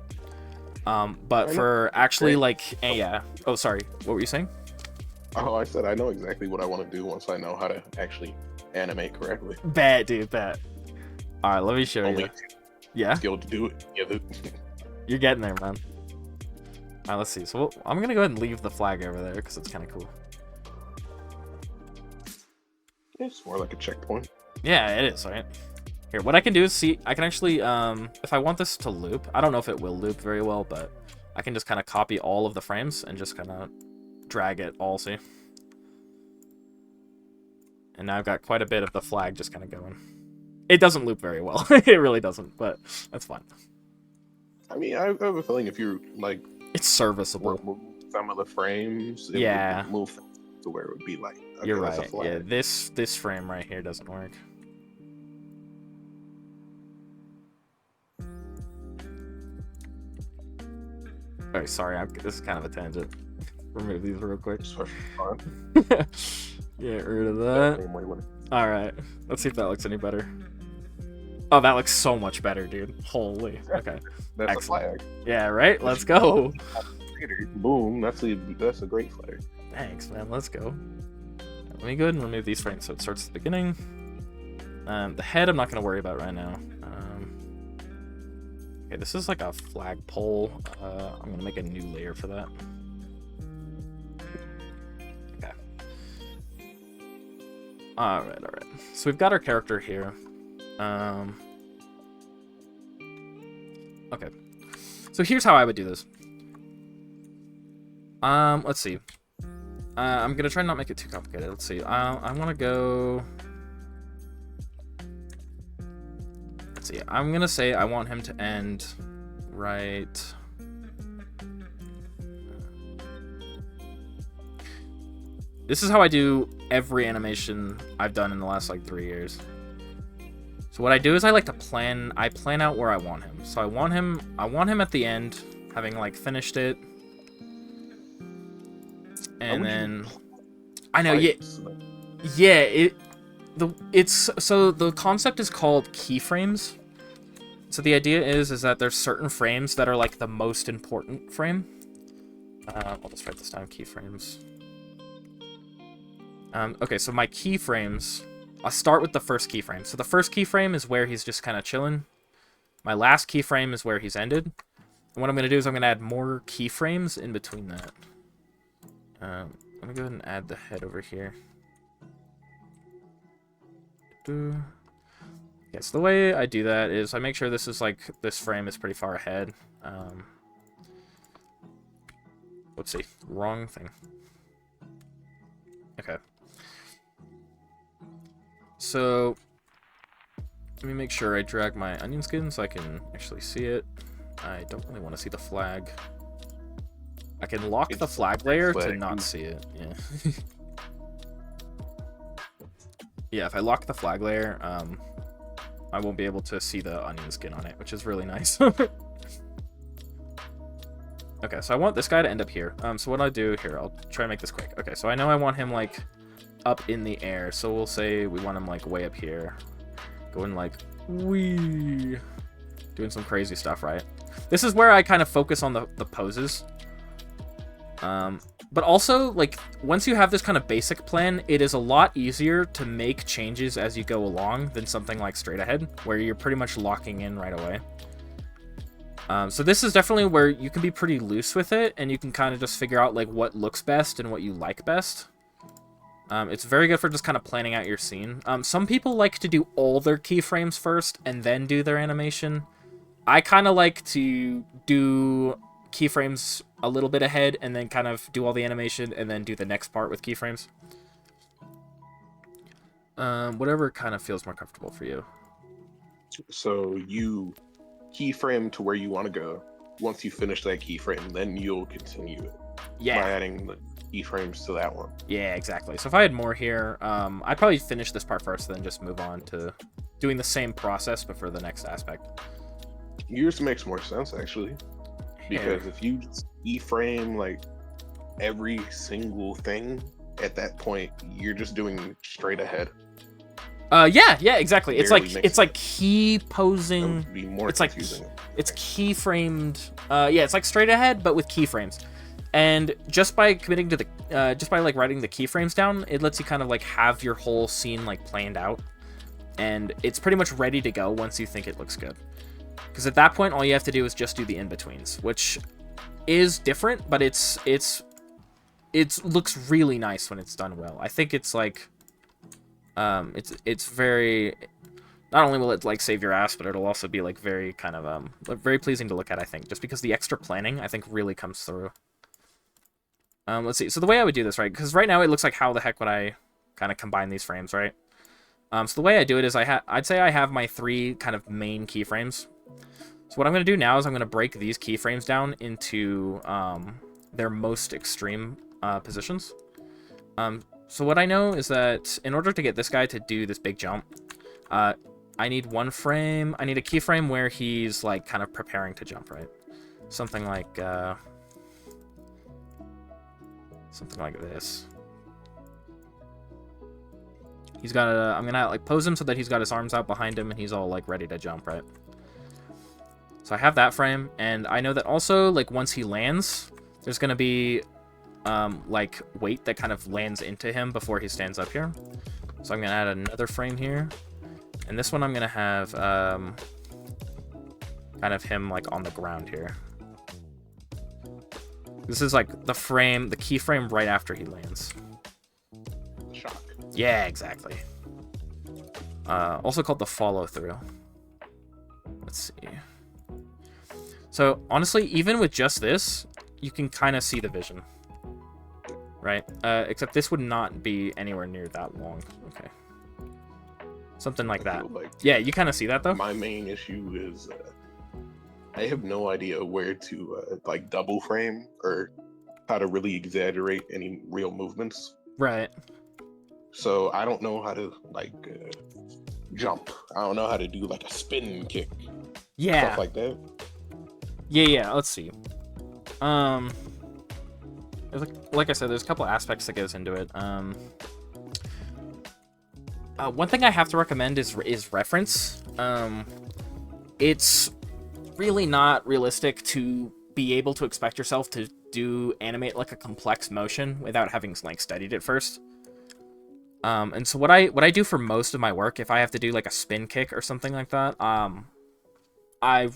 But for actually like, yeah. Oh, sorry. What were you saying? Oh, I said I know exactly what I want to do once I know how to actually animate correctly. Bet, dude, bet. All right, let me show you. Yeah. Skill to do it. Yeah, you're getting there, man. All right, let's see. So I'm gonna go ahead and leave the flag over there because it's kind of cool. It's more like a checkpoint. Yeah, it is, right? Here, what I can do is see, I can actually, if I want this to loop, I don't know if it will loop very well, but I can just kind of copy all of the frames and just kind of drag it all, see? And now I've got quite a bit of the flag just kind of going. It doesn't loop very well. It really doesn't, but that's fine. I mean, I have a feeling if you, like... It's serviceable. Remove some of the frames, it would move to where it would be like... Okay, you're right. Yeah, this frame right here doesn't work. Oh, sorry, this is kind of a tangent. Remove these real quick. Get rid of that. Alright, let's see if that looks any better. Oh, that looks so much better, dude. Holy. Okay. That's excellent. A flag. Yeah, right? Let's go. Boom. That's a great flag. Thanks, man. Let's go. Let me go ahead and remove these frames so it starts at the beginning. The head I'm not going to worry about right now. Okay, this is like a flagpole. I'm going to make a new layer for that. Okay. Alright. So we've got our character here. Okay. So here's how I would do this. Let's see. I'm gonna try not make it too complicated. Let's see. I want to go. Let's see. I'm gonna say I want him to end right. This is how I do every animation I've done in the last like 3 years. So what I do is I like to plan. I plan out where I want him. So I want him at the end, having like finished it, and then I know, yeah, yeah. It's so the concept is called keyframes. So the idea is that there's certain frames that are like the most important frame. I'll just write this down. Keyframes. Okay, so my keyframes. I'll start with the first keyframe. So the first keyframe is where he's just kind of chilling. My last keyframe is where he's ended. And what I'm going to do is I'm going to add more keyframes in between that. Let me go ahead and add the head over here. Yeah, so the way I do that is I make sure this is like, this frame is pretty far ahead. Let's see, wrong thing. Okay. So, let me make sure I drag my onion skin so I can actually see it. I don't really want to see the flag. I can lock the flag layer to not see it. Yeah. Yeah, if I lock the flag layer, I won't be able to see the onion skin on it, which is really nice. Okay, so I want this guy to end up here. So what I'll do here, I'll try to make this quick. Okay, so I know I want him like up in the air, so we'll say we want him like way up here, going like wee, doing some crazy stuff, right? This is where I kind of focus on the poses. But also, like, once you have this kind of basic plan, it is a lot easier to make changes as you go along than something like straight ahead, where you're pretty much locking in right away. So this is definitely where you can be pretty loose with it, and you can kind of just figure out like what looks best and what you like best. It's very good for just kind of planning out your scene. Some people like to do all their keyframes first and then do their animation. I kind of like to do keyframes a little bit ahead and then kind of do all the animation and then do the next part with keyframes. Whatever kind of feels more comfortable for you. So you keyframe to where you want to go. Once you finish that keyframe, then you'll continue it. Yeah. By adding the keyframes to that one. Yeah, exactly. So if I had more here, I'd probably finish this part first, then just move on to doing the same process, but for the next aspect. Yours makes more sense, actually. Because if you keyframe like every single thing, at that point, you're just doing straight ahead. Yeah, exactly. It's like key posing. That would be more confusing. It's keyframed. Yeah, it's like straight ahead, but with keyframes. And just by committing to the, just by like writing the keyframes down, it lets you kind of like have your whole scene like planned out, and it's pretty much ready to go once you think it looks good. Because at that point, all you have to do is just do the in-betweens, which is different, but it looks really nice when it's done well. I think it's like, it's very, not only will it like save your ass, but it'll also be like very kind of very pleasing to look at. I think just because the extra planning I think really comes through. Let's see. So the way I would do this, right? Because right now it looks like how the heck would I kind of combine these frames, right? So the way I do it is I'd say I have my 3 kind of main keyframes. So what I'm going to do now is I'm going to break these keyframes down into their most extreme positions. So what I know is that in order to get this guy to do this big jump, I need one frame. I need a keyframe where he's like kind of preparing to jump, right? Something like this. He's got a, I'm gonna like pose him so that he's got his arms out behind him and he's all like ready to jump, right? So I have that frame, and I know that also like once he lands, there's gonna be like weight that kind of lands into him before he stands up here. So I'm gonna add another frame here, and this one I'm gonna have kind of him like on the ground here. This is like the frame, the keyframe right after he lands. Shock. Yeah, exactly. Also called the follow through. Let's see. So honestly, even with just this, you can kind of see the vision, right? Except this would not be anywhere near that long. Okay. Something like that. Like yeah, you kind of see that though? My main issue is I have no idea where to like double frame or how to really exaggerate any real movements. Right. So I don't know how to like jump. I don't know how to do like a spin kick, Yeah. stuff like that. Yeah. Let's see. Like I said, there's a couple aspects that goes into it. One thing I have to recommend is reference. It's really not realistic to be able to expect yourself to animate like a complex motion without having like studied it first. And so what I do for most of my work, if I have to do like a spin kick or something like that, I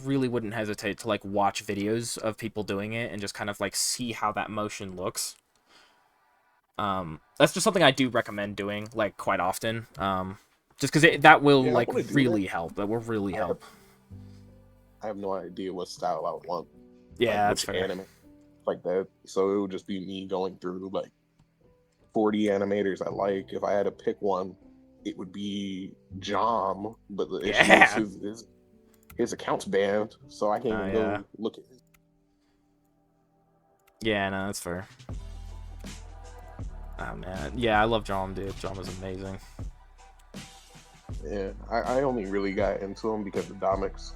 really wouldn't hesitate to like watch videos of people doing it and just kind of like see how that motion looks. That's just something I do recommend doing like quite often. Just because that will Yeah, I like want to do really that. help. That will really help. I have no idea what style I would want. Yeah, like, that's which fair. anime like that. So it would just be me going through like 40 animators I like. If I had to pick one, it would be Jom. But the issue is Yeah. his account's banned, so I can't even Yeah. go look at it. Yeah, no, that's fair. Oh man, yeah, I love Jom, dude. Jom is amazing. Yeah, I only really got into him because of Domix.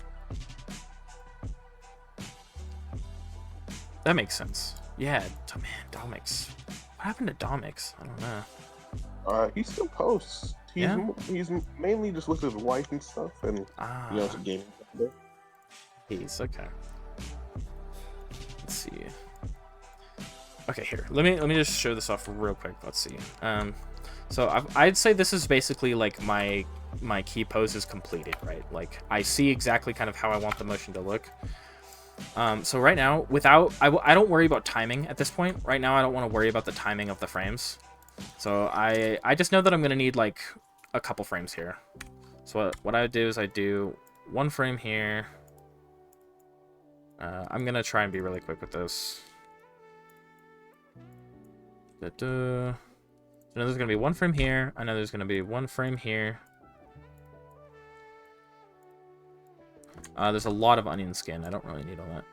That makes sense. Yeah, man, Domix. What happened to Domix? I don't know. He still posts. Yeah. He's mainly just with his wife and stuff, and some gaming. He's okay. Let's see. Okay, here. Let me just show this off real quick. Let's see. So I'd say this is basically like my key pose is completed, right? Like I see exactly kind of how I want the motion to look. So right now, I don't worry about timing at this point. Right now, I don't want to worry about the timing of the frames. So I just know that I'm gonna need like a couple frames here. So what I would do is I do one frame here. I'm gonna try and be really quick with this. So I know there's gonna be one frame here. I know there's gonna be one frame here. There's a lot of onion skin. I don't really need all that.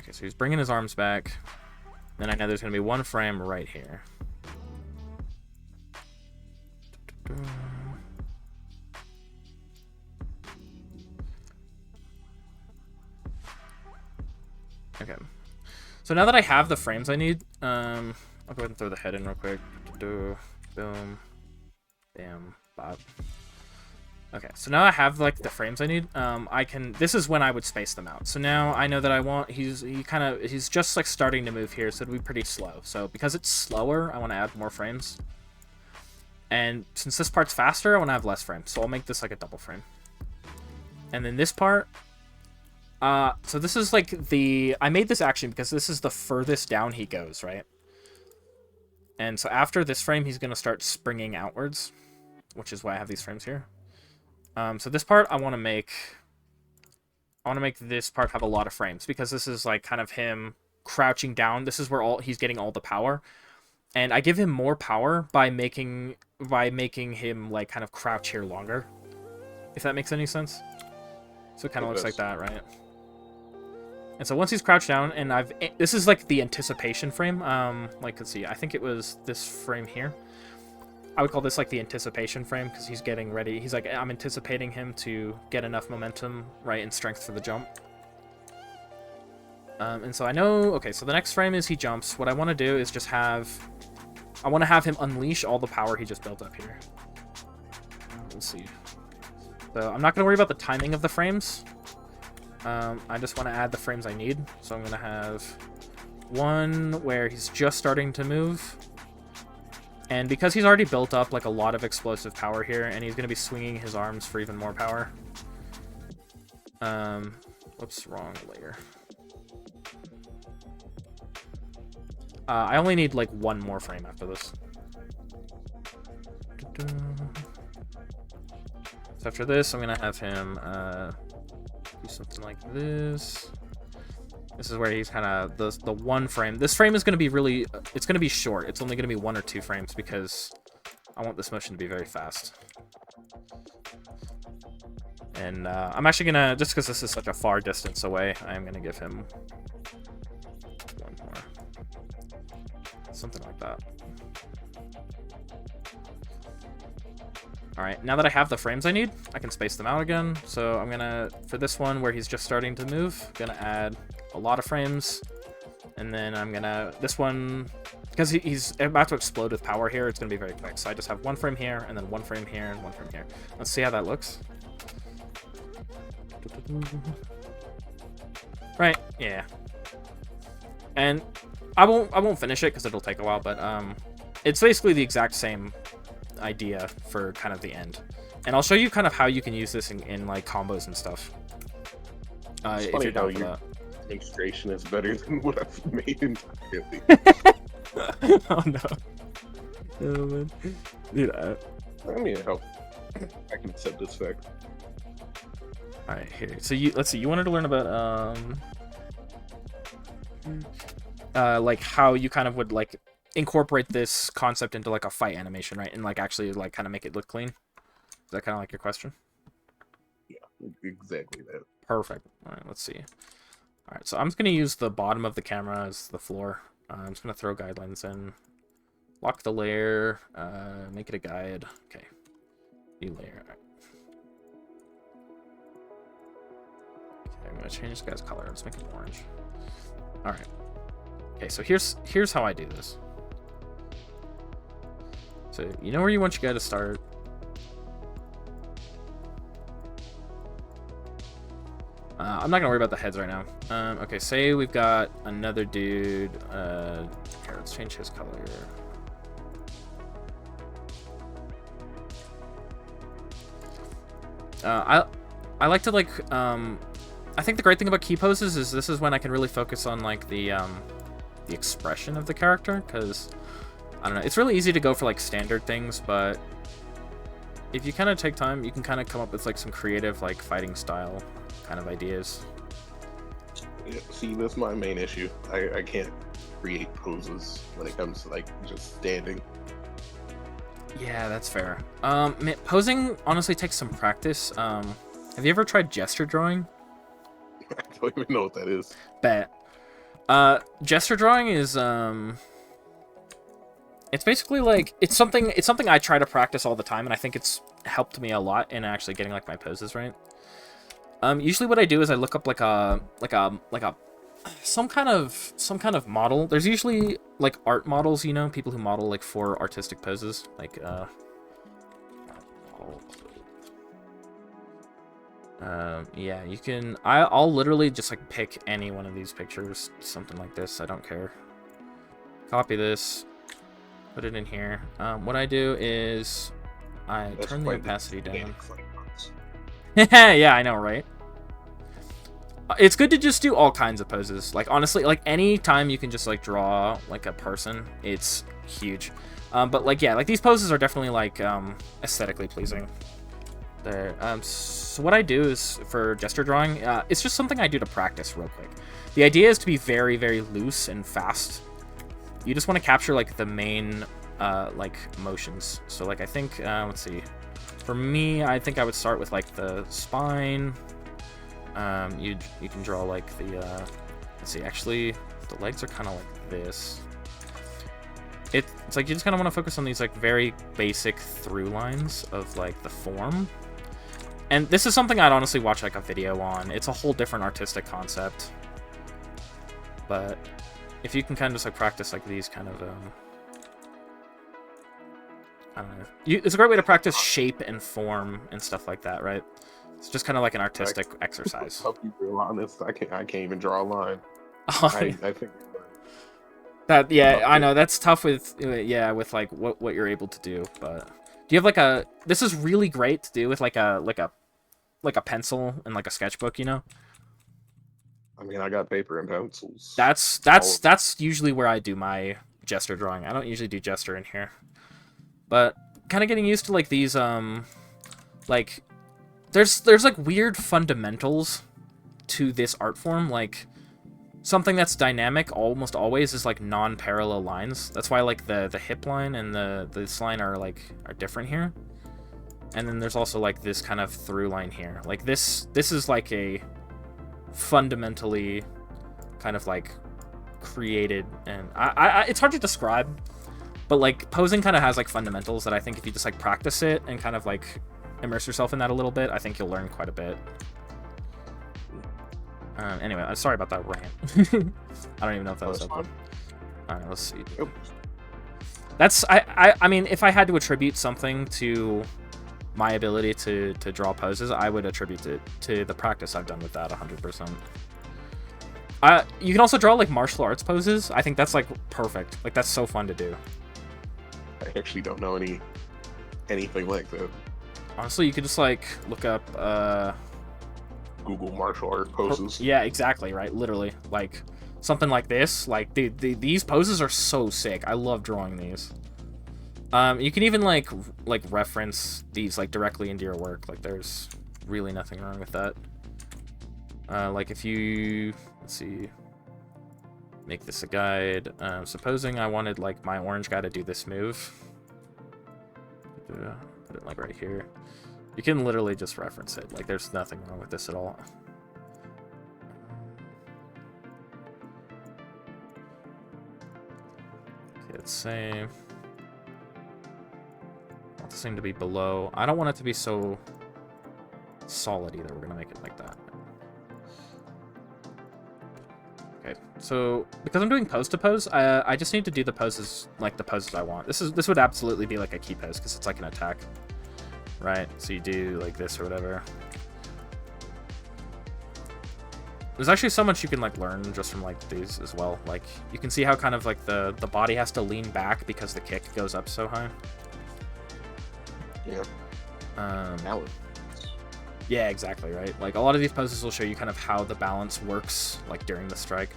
Okay, so he's bringing his arms back. Then I know there's gonna be one frame right here. Okay. So now that I have the frames I need, I'll go ahead and throw the head in real quick. Boom. Bam. Bop. Okay, so now I have like the frames I need. This is when I would space them out. So now I know that I want, he's just like starting to move here, so it'll be pretty slow. So because it's slower, I want to add more frames. And since this part's faster, I want to have less frames. So I'll make this like a double frame. And then this part, so this is like I made this action because this is the furthest down he goes, right? And so after this frame, he's going to start springing outwards, which is why I have these frames here. So this part, I want to make this part have a lot of frames because this is like kind of him crouching down. This is where he's getting all the power. And I give him more power by making him like kind of crouch here longer. If that makes any sense. So it kind of looks like that, right? And so once he's crouched down, and this is like the anticipation frame. Like, let's see, I think it was this frame here. I would call this like the anticipation frame because he's getting ready. He's like, I'm anticipating him to get enough momentum, right, and strength for the jump. And so I know, okay, so the next frame is he jumps. What I want to do is just I want to have him unleash all the power he just built up here. Let's see. So I'm not going to worry about the timing of the frames. I just want to add the frames I need. So I'm going to have one where he's just starting to move. And because he's already built up like a lot of explosive power here, and he's going to be swinging his arms for even more power. Whoops, wrong layer. I only need like one more frame after this. So after this, I'm going to have him do something like this. This is where he's kind of the one frame. This frame is going to be really, it's going to be short. It's only going to be 1 or 2 frames because I want this motion to be very fast. And I'm actually going to, just because this is such a far distance away, I am going to give him something like that. All right, now that I have the frames I need, I can space them out again. So I'm gonna, for this one where he's just starting to move, gonna add a lot of frames. And then I'm gonna, this one, because he's about to explode with power here, it's gonna be very quick. So I just have one frame here, and then one frame here, and one frame here. Let's see how that looks. Right, yeah. And I won't finish it because it'll take a while, but it's basically the exact same idea for kind of the end. And I'll show you kind of how you can use this in like combos and stuff. It's funny how your demonstration is better than what I've made entirely. Oh no. Oh man. Dude, I need help. I can accept this fact. Alright, here. So let's see, you wanted to learn about like how you kind of would like incorporate this concept into like a fight animation, right? And like actually like kind of make it look clean. Is that kind of like your question? Yeah, exactly that. Perfect. All right, let's see. All right, so I'm just gonna use the bottom of the camera as the floor. I'm just gonna throw guidelines in, lock the layer, make it a guide. Okay, new layer. All right. Okay, I'm gonna change this guy's color. Let's make it orange. All right. Okay, so here's how I do this. So you know where you want your guy to start. I'm not gonna worry about the heads right now. Okay, say we've got another dude. Here, let's change his color. I like to like I think the great thing about key poses is this is when I can really focus on like the expression of the character, because I don't know, it's really easy to go for like standard things, but if you kind of take time, you can kind of come up with like some creative like fighting style kind of ideas. Yeah, see, that's my main issue. I can't create poses when it comes to like just standing. Yeah, that's fair. Man, posing honestly takes some practice. Have you ever tried gesture drawing? I don't even know what that is. Bet. Gesture drawing is it's basically like it's something I try to practice all the time, and I think it's helped me a lot in actually getting like my poses right. Usually what I do is I look up some kind of model. There's usually like art models, you know, people who model like for artistic poses, like yeah, you can. I'll literally just like pick any one of these pictures, something like this. I don't care. Copy this, put it in here. What I do is I turn the opacity down. Yeah, I know, right? It's good to just do all kinds of poses. Like honestly, like any time you can just like draw like a person, it's huge. But like yeah, like these poses are definitely like aesthetically pleasing. There. So what I do is for gesture drawing, it's just something I do to practice real quick. The idea is to be very, very loose and fast. You just want to capture like the main like motions. So like I think let's see. For me, I think I would start with like the spine. You can draw like the let's see. Actually, the legs are kind of like this. It's like you just kind of want to focus on these like very basic through lines of like the form. And this is something I'd honestly watch like a video on. It's a whole different artistic concept. But if you can kind of just like practice like these kind of I don't know. It's a great way to practice shape and form and stuff like that, right? It's just kind of like an artistic exercise. To help you be honest, I can't even draw a line. I think that yeah, I know that's tough with with like what you're able to do. But do you have like a? This is really great to do with like a pencil and like a sketchbook, you know? I mean, I got paper and pencils. That's usually where I do my gesture drawing. I don't usually do gesture in here. But kind of getting used to like these like there's like weird fundamentals to this art form. Like something that's dynamic almost always is like non-parallel lines. That's why like the hip line and this line are different here. And then there's also like this kind of through line here. Like this is like a fundamentally kind of like created, and it's hard to describe, but like posing kind of has like fundamentals that I think if you just like practice it and kind of like immerse yourself in that a little bit, I think you'll learn quite a bit. Anyway, I'm sorry about that rant. I don't even know if that was open. All right, let's see. Yep. That's I mean, if I had to attribute something to my ability to draw poses, I would attribute it to the practice I've done with that 100%. You can also draw like martial arts poses. I think that's like perfect. Like that's so fun to do. I actually don't know anything like that. Honestly, you could just like look up Google martial art poses. Yeah, exactly, right? Literally, like something like this. Like these poses are so sick. I love drawing these. You can even like reference these like directly into your work. Like there's really nothing wrong with that. Like if you, let's see, make this a guide. Supposing I wanted like my orange guy to do this move. Put it like right here. You can literally just reference it. Like there's nothing wrong with this at all. Okay, let's say I want this thing to be below. I don't want it to be so solid either. We're gonna make it like that. Okay, so because I'm doing pose to pose, I just need to do the poses like the poses I want. This would absolutely be like a key pose because it's like an attack, right? So you do like this or whatever. There's actually so much you can like learn just from like these as well. Like you can see how kind of like the body has to lean back because the kick goes up so high. Yeah. Yeah, exactly, right? Like, a lot of these poses will show you kind of how the balance works, like, during the strike.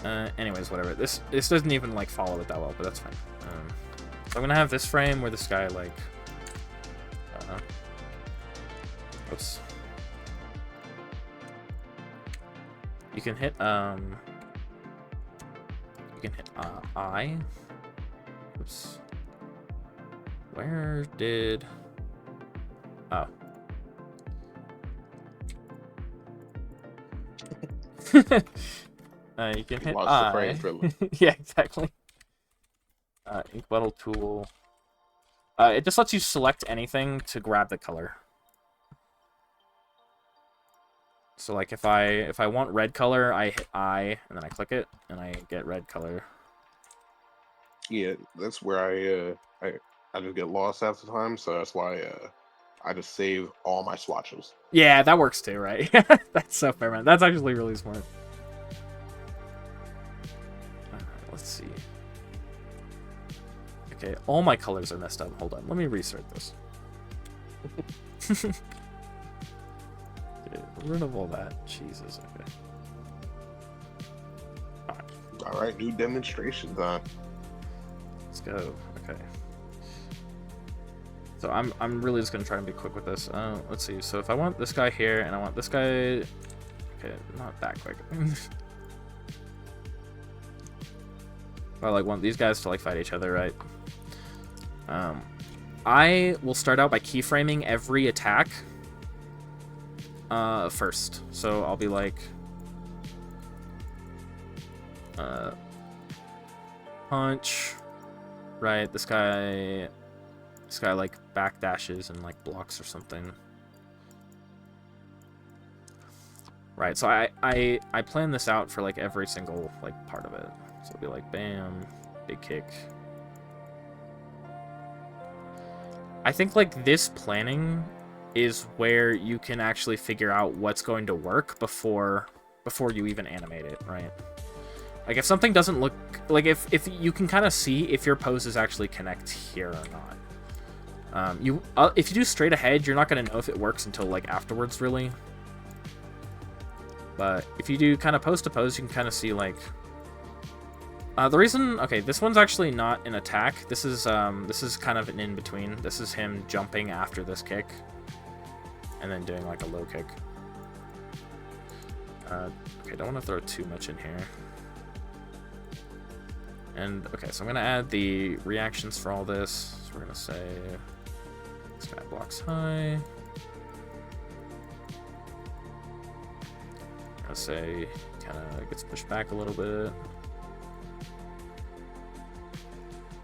Anyways, whatever. This doesn't even, like, follow it that well, but that's fine. So I'm gonna have this frame where this guy, like... oops. You can hit, I. Oops. Where did... Oh. You can hit I. Yeah, exactly. Ink bottle tool. It just lets you select anything to grab the color. So like if I want red color, I hit I and then I click it and I get red color. Yeah, that's where I just get lost half the time, so that's why I just save all my swatches. Yeah, that works too, right? That's so fair, man. That's actually really smart. Let's see. Okay, all my colors are messed up. Hold on, let me restart this. Okay, rid of all that. Jesus, okay. Alright, new demonstration time. Let's go. Okay. So I'm really just gonna try and be quick with this. Let's see. So if I want this guy here and I want this guy, okay, not that quick. I like want these guys to like fight each other, right? I will start out by keyframing every attack first. So I'll be like punch, right? This guy like backdashes and like blocks or something. Right, so I plan this out for like every single like part of it. So it'll be like bam, big kick. I think like this planning is where you can actually figure out what's going to work before you even animate it, right? Like if something doesn't look like if you can kind of see if your poses actually connect here or not. If you do straight ahead, you're not going to know if it works until like afterwards, really. But if you do kind of pose to pose, you can kind of see like the reason. Okay, this one's actually not an attack. This is kind of an in between. This is him jumping after this kick, and then doing like a low kick. Okay, don't want to throw too much in here. And okay, so I'm gonna add the reactions for all this. So we're gonna say this guy blocks high. I'm gonna say kind of gets pushed back a little bit.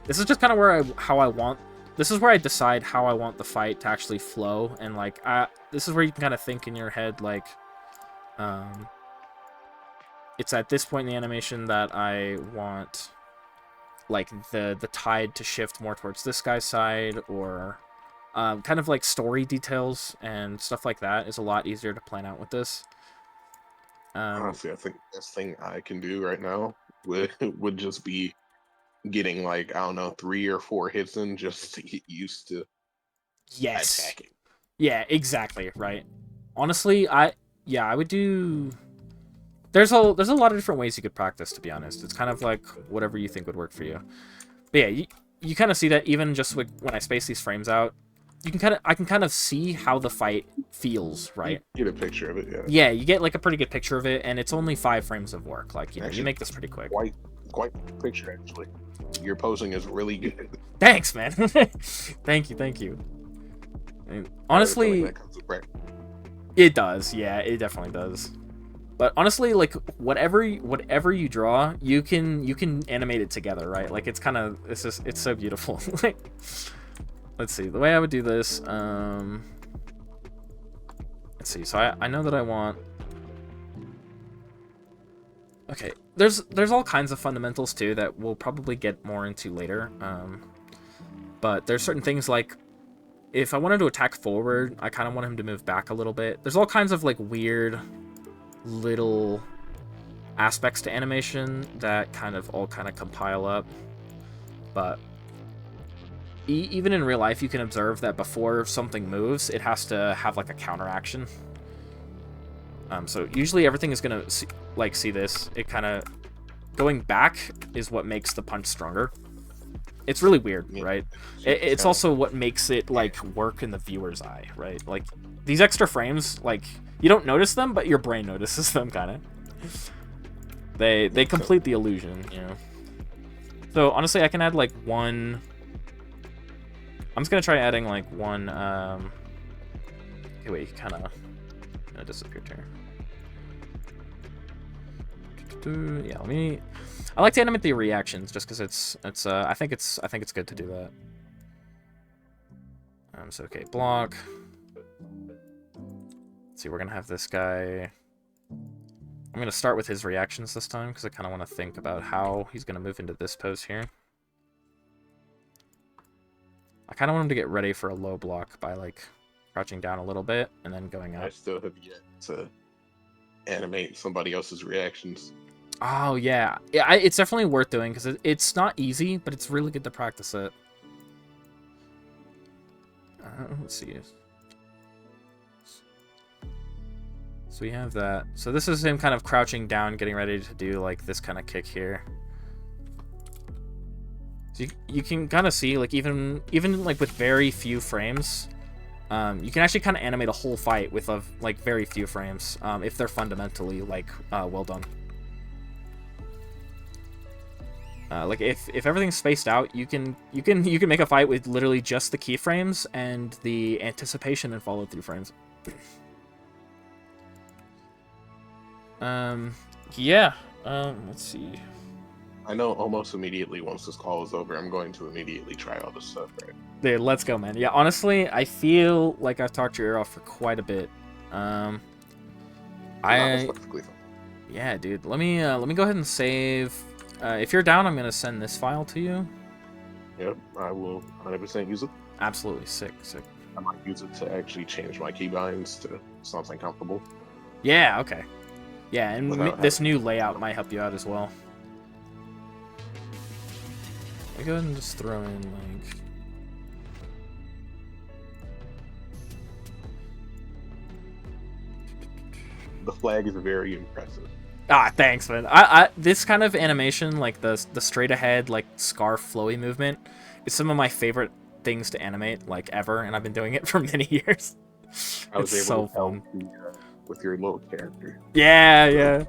This is just kind of where this is where I decide how I want the fight to actually flow, and like this is where you can kind of think in your head like, it's at this point in the animation that I want like the tide to shift more towards this guy's side, or kind of like story details and stuff like that is a lot easier to plan out with this. Honestly, I think the best thing I can do right now would just be getting like, I don't know, 3 or 4 hits in just to get used to attacking. Yeah, exactly, right. Honestly, I would do. There's a lot of different ways you could practice, to be honest. It's kind of like whatever you think would work for you. But yeah, you kind of see that even just when I space these frames out, I can kind of see how the fight feels, right? You get a picture of it, yeah. Yeah, you get like a pretty good picture of it, and it's only 5 frames of work. Like, you know, you make this pretty quick. Quite picture, actually. Your posing is really good. Thanks, man. Thank you. I mean, honestly, it does. Yeah, it definitely does. But honestly, like whatever you draw, you can animate it together, right? Like it's so beautiful. Like, let's see, the way I would do this. Let's see. So I know that I want. Okay, there's all kinds of fundamentals too that we'll probably get more into later. But there's certain things like, if I wanted to attack forward, I kind of want him to move back a little bit. There's all kinds of like weird little aspects to animation that all compile up. But even in real life, you can observe that before something moves, it has to have like a counteraction. So usually everything is gonna see this. It kind of going back is what makes the punch stronger. It's really weird, right? It's also what makes it like work in the viewer's eye, right? Like these extra frames, like you don't notice them, but your brain notices them, kind of. They complete the illusion, you know. So honestly, I can add like one. I'm just gonna try adding like one. Okay, wait, he kind of disappeared here. Yeah, let me. I like to animate the reactions just because it's I think it's good to do that. So okay, block. Let's see, we're gonna have this guy. I'm gonna start with his reactions this time because I kind of want to think about how he's gonna move into this pose here. I kind of want him to get ready for a low block by like crouching down a little bit and then going up. I still have yet to animate somebody else's reactions. Oh yeah, it's definitely worth doing because it's not easy, but it's really good to practice it. Let's see. So we have that. So this is him kind of crouching down, getting ready to do like this kind of kick here. So you can kind of see like even like with very few frames, you can actually kind of animate a whole fight with like very few frames if they're fundamentally like well done. Like if everything's spaced out, you can make a fight with literally just the keyframes and the anticipation and follow through frames. Yeah. Let's see. I know almost immediately once this call is over, I'm going to immediately try all this stuff, right? Dude, let's go, man. Yeah, honestly, I feel like I've talked your ear off for quite a bit. Yeah, dude. Let me go ahead and save. If you're down, I'm gonna send this file to you. Yep, I will 100% use it. Absolutely, sick. I might use it to actually change my keybinds to something comfortable. Yeah, okay. Yeah, and this new layout might help you out as well. Let me go ahead and just throw in like. The flag is very impressive. Ah, thanks, man. I this kind of animation, like the straight ahead, like scarf flowy movement, is some of my favorite things to animate, like ever, and I've been doing it for many years. I was able to help with your little character. Yeah.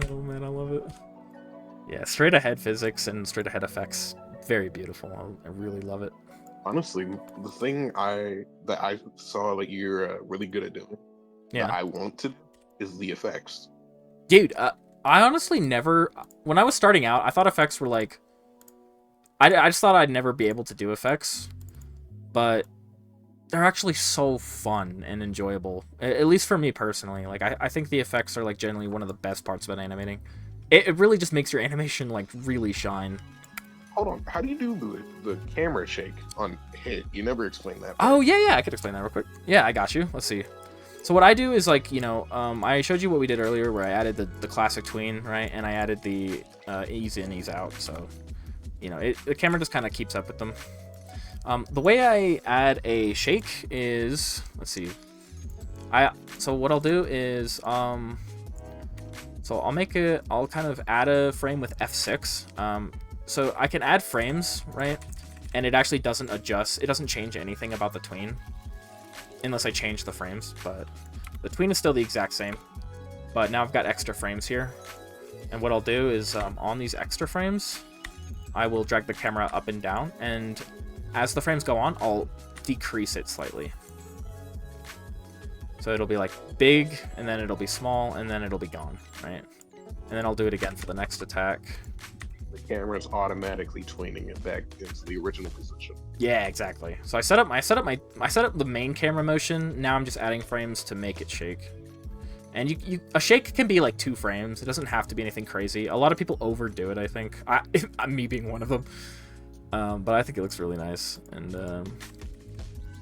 Oh man, I love it. Yeah, straight ahead physics and straight ahead effects, very beautiful. I really love it. Honestly, the thing that I saw that you're really good at doing, that I want to, is the effects. Dude, I honestly never, when I was starting out, I thought effects were like, I just thought I'd never be able to do effects, but they're actually so fun and enjoyable, at least for me personally. Like, I think the effects are like generally one of the best parts about animating. It really just makes your animation like really shine. Hold on, how do you do the camera shake on hit? You never explained that part. Oh yeah, I could explain that real quick. Yeah, I got you. Let's see. So what I do is like, you know, I showed you what we did earlier where I added the classic tween, right? And I added the ease in, ease out. So, you know, the camera just kind of keeps up with them. The way I add a shake is, let's see. So what I'll do is, so I'll kind of add a frame with F6. So I can add frames, right? And it actually doesn't adjust. It doesn't change anything about the tween. Unless I change the frames, but the tween is still the exact same. But now I've got extra frames here. And what I'll do is, on these extra frames, I will drag the camera up and down, and as the frames go on, I'll decrease it slightly. So it'll be like big, and then it'll be small, and then it'll be gone, right? And then I'll do it again for the next attack. The camera's automatically tweening it back into the original position. Yeah, exactly. So I set up the main camera motion. Now I'm just adding frames to make it shake. And a shake can be like 2 frames. It doesn't have to be anything crazy. A lot of people overdo it, I think. Me being one of them. But I think it looks really nice. And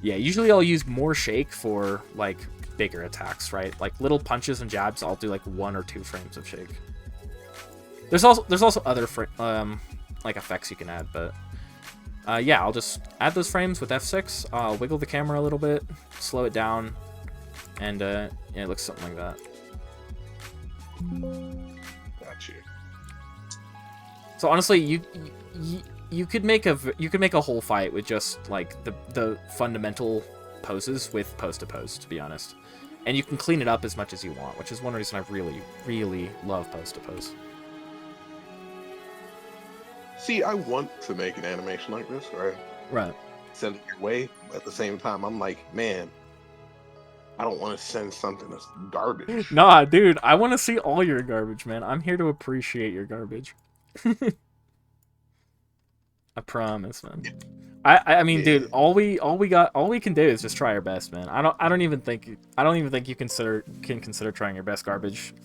yeah, usually I'll use more shake for like bigger attacks, right? Like little punches and jabs, I'll do like 1 or 2 frames of shake. There's also other like effects you can add, but yeah, I'll just add those frames with F6. I'll wiggle the camera a little bit, slow it down, and yeah, it looks something like that. Got you. So honestly, you could make a whole fight with just like the fundamental poses with pose to pose, to be honest, and you can clean it up as much as you want, which is one reason I really love pose to pose. See, I want to make an animation like this, right? Right. Send it your way, but at the same time, I'm like, man, I don't want to send something that's garbage. Nah, dude, I want to see all your garbage, man. I'm here to appreciate your garbage. I promise, man. I mean, yeah. Dude, all we can do is just try our best, man. I don't even think you can consider trying your best garbage.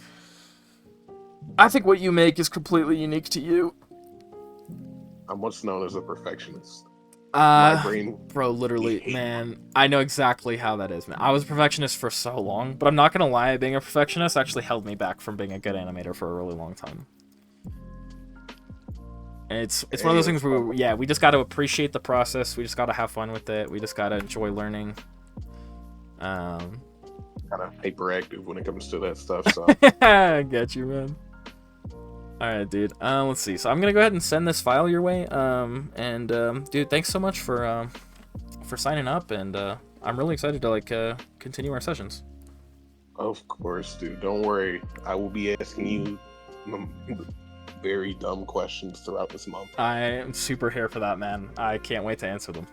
I think what you make is completely unique to you. I'm what's known as a perfectionist. My brain, bro, literally, man, I know exactly how that is, man. I was a perfectionist for so long, but I'm not gonna lie, being a perfectionist actually held me back from being a good animator for a really long time. And it's one of those things where we just got to appreciate the process. We just got to have fun with it. We just got to enjoy learning. Kind of hyperactive when it comes to that stuff. So I get you, man. All right, dude. Let's see. So I'm gonna go ahead and send this file your way. Dude, thanks so much for signing up, and I'm really excited to like continue our sessions. Of course, dude. Don't worry. I will be asking you very dumb questions throughout this month. I am super here for that, man. I can't wait to answer them.